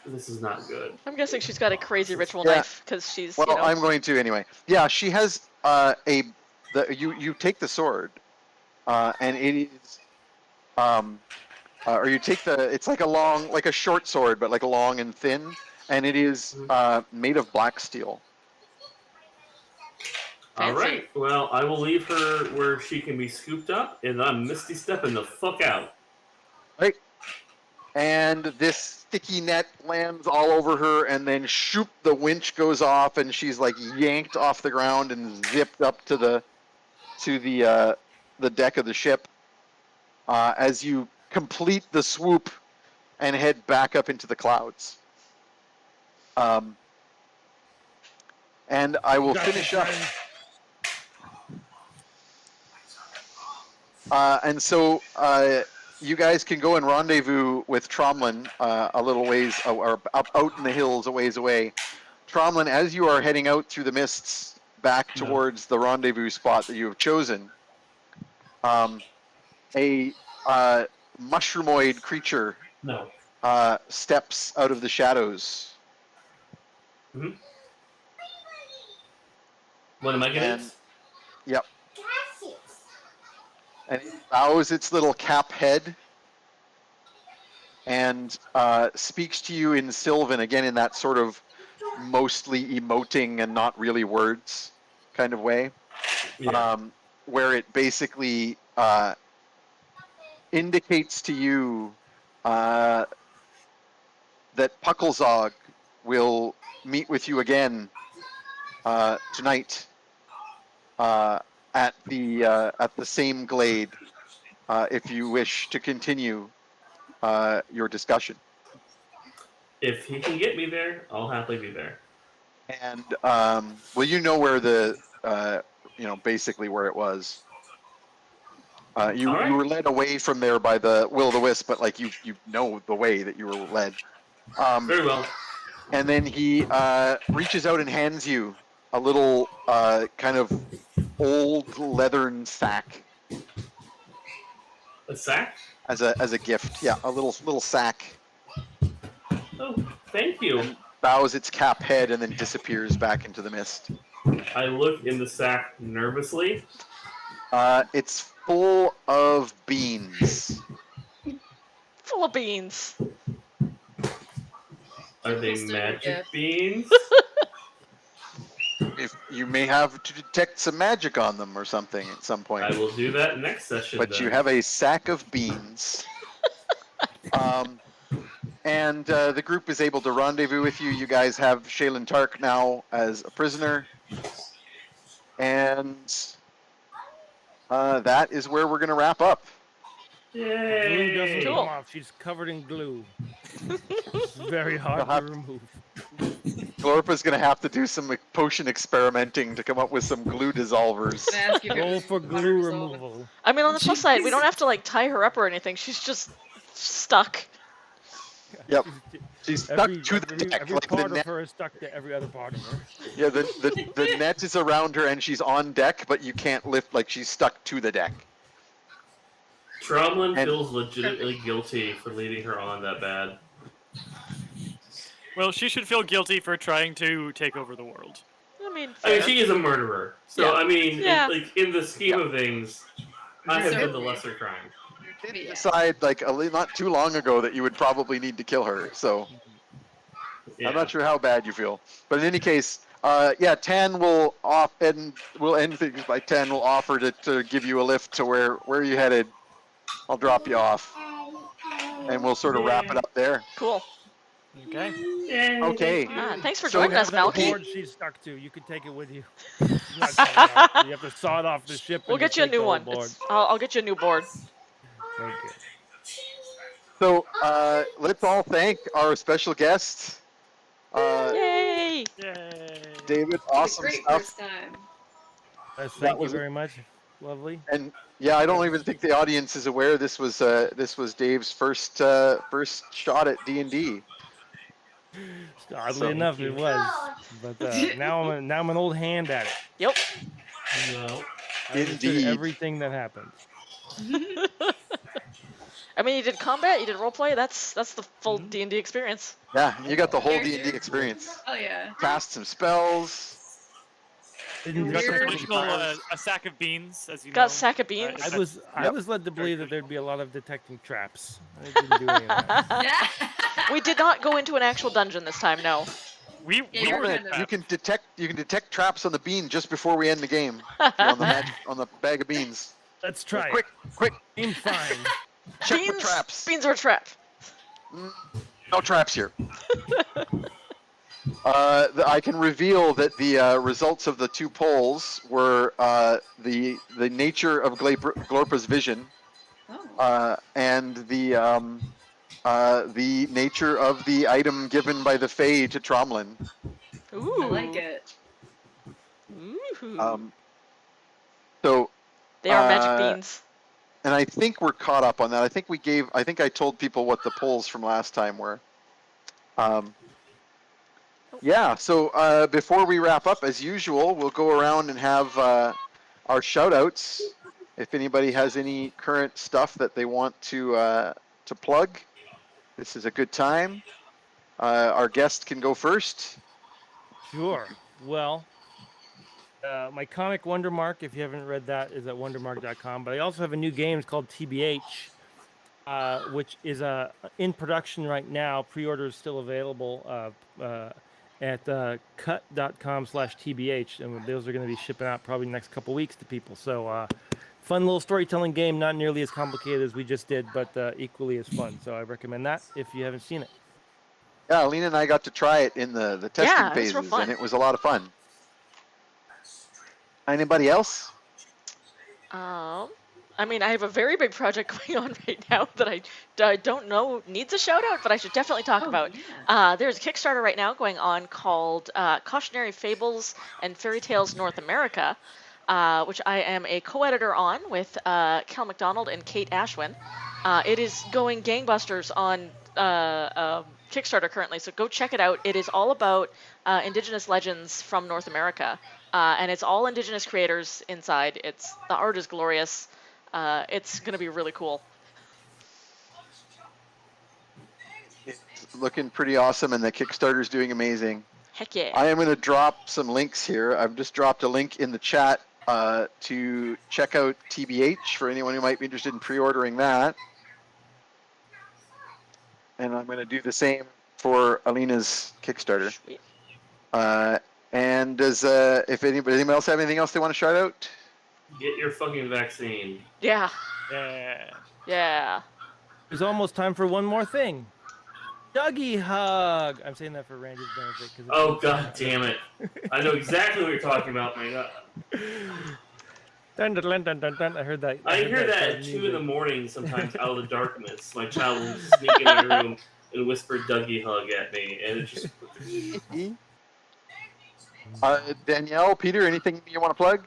G: This is not good.
A: I'm guessing she's got a crazy ritual
B: Yeah.
A: knife because she's.
B: Well,
A: you know,
B: I'm going to anyway. Yeah, she has you take the sword, and it is or you take it's like a short sword, but like a long and thin, and it is made of black steel.
G: All
A: Fancy.
G: right. Well, I will leave her where she can be scooped up, and I'm Misty stepping the fuck out.
B: Right. And this sticky net lands all over her, and then shoop, the winch goes off, and she's like yanked off the ground and zipped up to the deck of the ship. As you complete the swoop and head back up into the clouds. And I will finish up. And so you guys can go and rendezvous with Tromlin a little ways, or up out in the hills a ways away. Tromlin, as you are heading out through the mists back towards the rendezvous spot that you have chosen, a mushroomoid creature steps out of the shadows.
G: Mm-hmm. What am I getting?
B: Yep. And it bows its little cap head and speaks to you in Sylvan, again in that sort of mostly emoting and not really words kind of way.
G: Yeah.
B: Where it basically indicates to you that Pucklezog will meet with you again tonight at the same glade if you wish to continue your discussion.
G: If he can get me there, I'll happily be there.
B: And well, you know where the basically where it was. You were led away from there by the will-o'-the-wisp, but like you know the way that you were led.
G: Very well.
B: And then he reaches out and hands you a little kind of old leathern sack.
G: A sack?
B: As a gift, yeah, a little sack.
G: Oh, thank you.
B: And bows its cap head and then disappears back into the mist.
G: I look in the sack nervously.
B: It's full of beans.
A: Full of beans.
G: Are they magic beans?
B: If you may have to detect some magic on them or something at some point.
G: I will do that next session.
B: But you have a sack of beans. And the group is able to rendezvous with you. You guys have Shaelyn Tark now as a prisoner. And that is where we're going to wrap up.
C: Glue doesn't
A: Cool.
C: come off. She's covered in glue. It's very hard to remove.
B: Glorpa's going to have to do some potion experimenting to come up with some glue dissolvers.
C: Roll for glue removal.
A: I mean, on the plus side, we don't have to like tie her up or anything. She's just stuck.
B: Yep. She's stuck to the deck.
C: Every
B: Like the
C: part of
B: net.
C: her is stuck to every other part of her.
B: Yeah, the net is around her and she's on deck, but you can't lift, like she's stuck to the deck.
G: Tromlin feels legitimately guilty for leaving her on that bad.
D: Well, she should feel guilty for trying to take over the world.
A: mean,
G: I mean,
A: fair.
G: she is a murderer. So
A: Yeah.
G: I mean,
A: Yeah.
G: in the scheme of things, I have done the
F: Certainly.
G: lesser crime.
B: You did
F: Yeah.
B: decide like not too long ago that you would probably need to kill her. So
G: Yeah.
B: I'm not sure how bad you feel, but in any case, yeah, Tan will end things by 10 will offer to give you a lift to where you headed. I'll drop you off, and we'll sort of wrap it up there.
A: Cool.
D: Okay.
B: Okay.
A: Thanks for
B: So
A: joining us,
C: That
A: Malki.
C: board she's stuck to, you can take it with you. She's not coming off. You have to saw it off the ship.
A: We'll
C: And
A: get
C: just
A: you a
C: take the
A: new
C: whole
A: one.
C: board.
A: I'll get you a new board.
C: Okay.
B: So let's all thank our special guest,
A: Yay!
D: Yay.
B: David.
F: What a
B: Awesome
F: great
B: stuff.
F: first time.
C: Thank you
B: was-
C: very much. Lovely.
B: And yeah, I don't even think the audience is aware this was Dave's first shot at D&D.
C: Oddly
B: So-
C: enough,
D: Thank
C: it
D: you.
C: was. But now I'm an old hand at it.
A: Yep.
G: No.
C: I understood
B: Indeed.
C: everything that happened.
A: I mean, you did combat, you did roleplay. That's the full
C: Mm-hmm.
A: D&D experience.
B: Yeah, you got the whole
F: Character.
B: D&D experience.
F: Oh yeah.
B: Cast some spells.
C: Didn't
F: Weird.
C: got
D: Additional a sack of beans, as you know.
A: Got a sack of beans.
D: it's
C: I
B: Yep.
C: was led to believe that there'd be a lot of detecting traps. I didn't do any of that.
F: Yeah.
A: We did not go into an actual dungeon this time. No.
D: We
F: Yeah,
D: we
F: you're
D: were
F: kind of-
B: You can detect traps on the bean just before we end the game. If you're on the bag of beans.
C: Let's try
B: Quick,
C: it. Aim fine.
B: check
A: beans.
B: the traps.
A: Beans are a trap.
B: No traps here. I can reveal that the results of the two polls were the nature of Glorpa's vision
F: Oh.
B: and the nature of the item given by the Fae to Tromlin.
A: Ooh.
F: I like it.
A: Ooh.
B: So,
A: They are magic
B: uh,
A: beans.
B: and I think we're caught up on that. I think I told people what the polls from last time were. Yeah, so before we wrap up, as usual, we'll go around and have our shout outs. If anybody has any current stuff that they want to plug, this is a good time. Our guest can go first.
C: Sure. Well, my comic Wondermark, if you haven't read that, is at wondermark.com. But I also have a new game. It's called TBH, which is in production right now. Pre-order is still available at cut.com/TBH. And those are going to be shipping out probably the next couple weeks to people. So fun little storytelling game, not nearly as complicated as we just did, but equally as fun. So I recommend that if you haven't seen it.
B: Yeah, Alina and I got to try it in the testing
A: Yeah, it was
B: phases,
A: real fun.
B: and it was a lot of fun. Anybody else?
A: I mean, I have a very big project going on right now that I don't know needs a shout out, but I should definitely talk
F: Oh,
A: about.
F: yeah.
A: There's a Kickstarter right now going on called Cautionary Fables and Fairy Tales North America, which I am a co-editor on with Kel McDonald and Kate Ashwin. It is going gangbusters on Kickstarter currently, so go check it out. It is all about Indigenous legends from North America, and it's all Indigenous creators inside. The art is glorious. It's going to be really cool.
B: It's looking pretty awesome, and the Kickstarter's doing amazing.
A: Heck yeah.
B: I am going to drop some links here. I've just dropped a link in the chat to check out TBH for anyone who might be interested in pre-ordering that. And I'm going to do the same for Alina's Kickstarter.
A: Sweet.
B: And if anybody else have anything else they want to shout out?
G: Get your fucking vaccine.
A: Yeah.
D: Yeah.
A: Yeah.
C: It's almost time for one more thing. Dougie hug. I'm saying that for Randy's benefit.
G: Oh god damn it! I know exactly what you're talking about, my god.
C: Dun, dun, dun, dun, dun, dun. I heard that.
G: I hear that at 2 in the morning sometimes out of the darkness. My child will sneak in my room and whisper Dougie hug at me, and it just.
B: Danielle, Peter, anything you want to plug?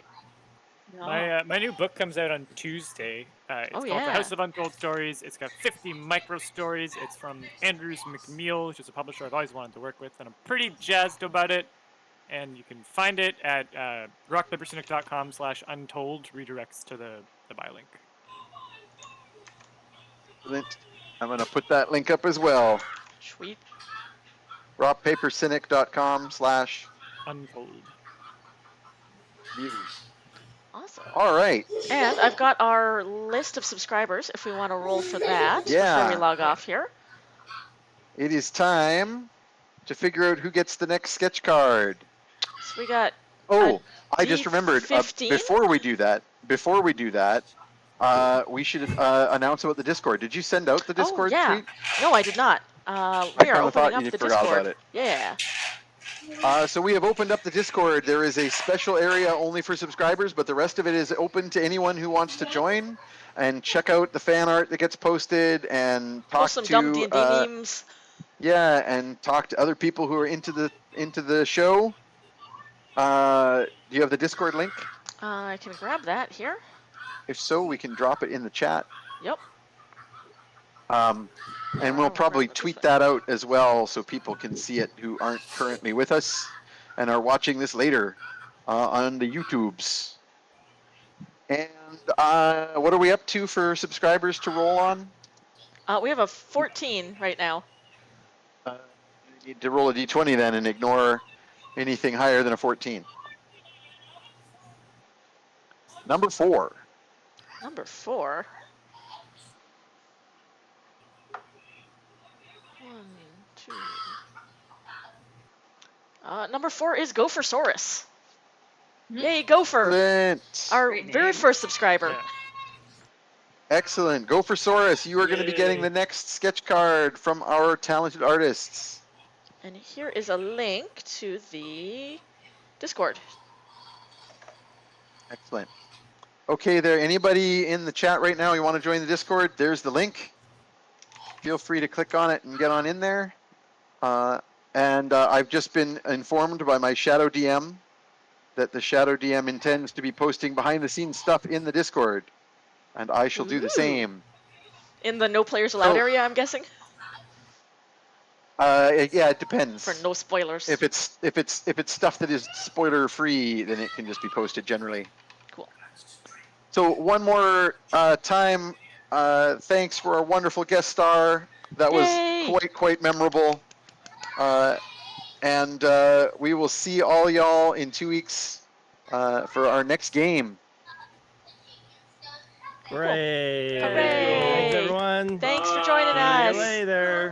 F: No.
D: My new book comes out on Tuesday. It's called
A: yeah.
D: The House of Untold Stories. It's got 50 micro stories. It's from Andrews McMeel, which is a publisher I've always wanted to work with, and I'm pretty jazzed about it. And you can find it at rockpapercynic.com/untold. Redirects to the buy link.
B: Excellent. I'm going to put that link up as well.
A: Sweet.
B: rockpapercynic.com/
D: Untold.
A: Awesome.
B: All right.
A: And I've got our list of subscribers if we want to roll for that before we
B: Yeah.
A: log off here.
B: It is time to figure out who gets the next sketch card.
A: So we got
B: Oh, I just remembered.
A: D15?
B: Before we do that, we should announce about the Discord. Did you send out the Discord
A: oh, yeah.
B: tweet?
A: No, I did not. We
B: I
A: are
B: kinda
A: opening
B: thought
A: up
B: you
A: the
B: forgot
A: Discord.
B: about it.
A: Yeah.
B: So we have opened up the Discord. There is a special area only for subscribers, but the rest of it is open to anyone who wants to join and check out the fan art that gets posted and talk
A: Post some dumb
B: to
A: D&D memes.
B: yeah, and talk to other people who are into the show. Do you have the Discord link?
A: I can grab that here.
B: If so, we can drop it in the chat.
A: Yep.
B: And we'll probably tweet that out as well so people can see it who aren't currently with us and are watching this later on the YouTubes. And what are we up to for subscribers to roll on?
A: We have a 14 right now.
B: You need to roll a d20 then and ignore anything higher than a 14. Number 4.
A: Number 4. 1, 2. Number 4 is Gophersaurus. Yay, Gopher!
B: Excellent.
A: Our
F: Great
A: very
F: name.
A: first subscriber.
D: Yeah.
B: Excellent. Gophersaurus, you are going to be getting
D: Yay.
B: the next sketch card from our talented artists.
A: And here is a link to the Discord.
B: Excellent. Okay, there. Anybody in the chat right now, you want to join the Discord? There's the link. Feel free to click on it and get on in there. And I've just been informed by my Shadow DM that the Shadow DM intends to be posting behind-the-scenes stuff in the Discord, and I shall do the
A: Ooh.
B: same.
A: In the no players allowed
B: So-
A: area, I'm guessing?
B: Yeah, it depends.
A: For no spoilers.
B: If it's stuff that is spoiler free, then it can just be posted generally.
A: Cool.
B: So one more time, thanks for our wonderful guest star. That
A: Yay!
B: was quite memorable. And we will see all y'all in 2 weeks for our next game.
C: Hooray!
A: Hooray!
C: Thanks, everyone.
A: Thanks for joining
C: See you
A: us.
C: later.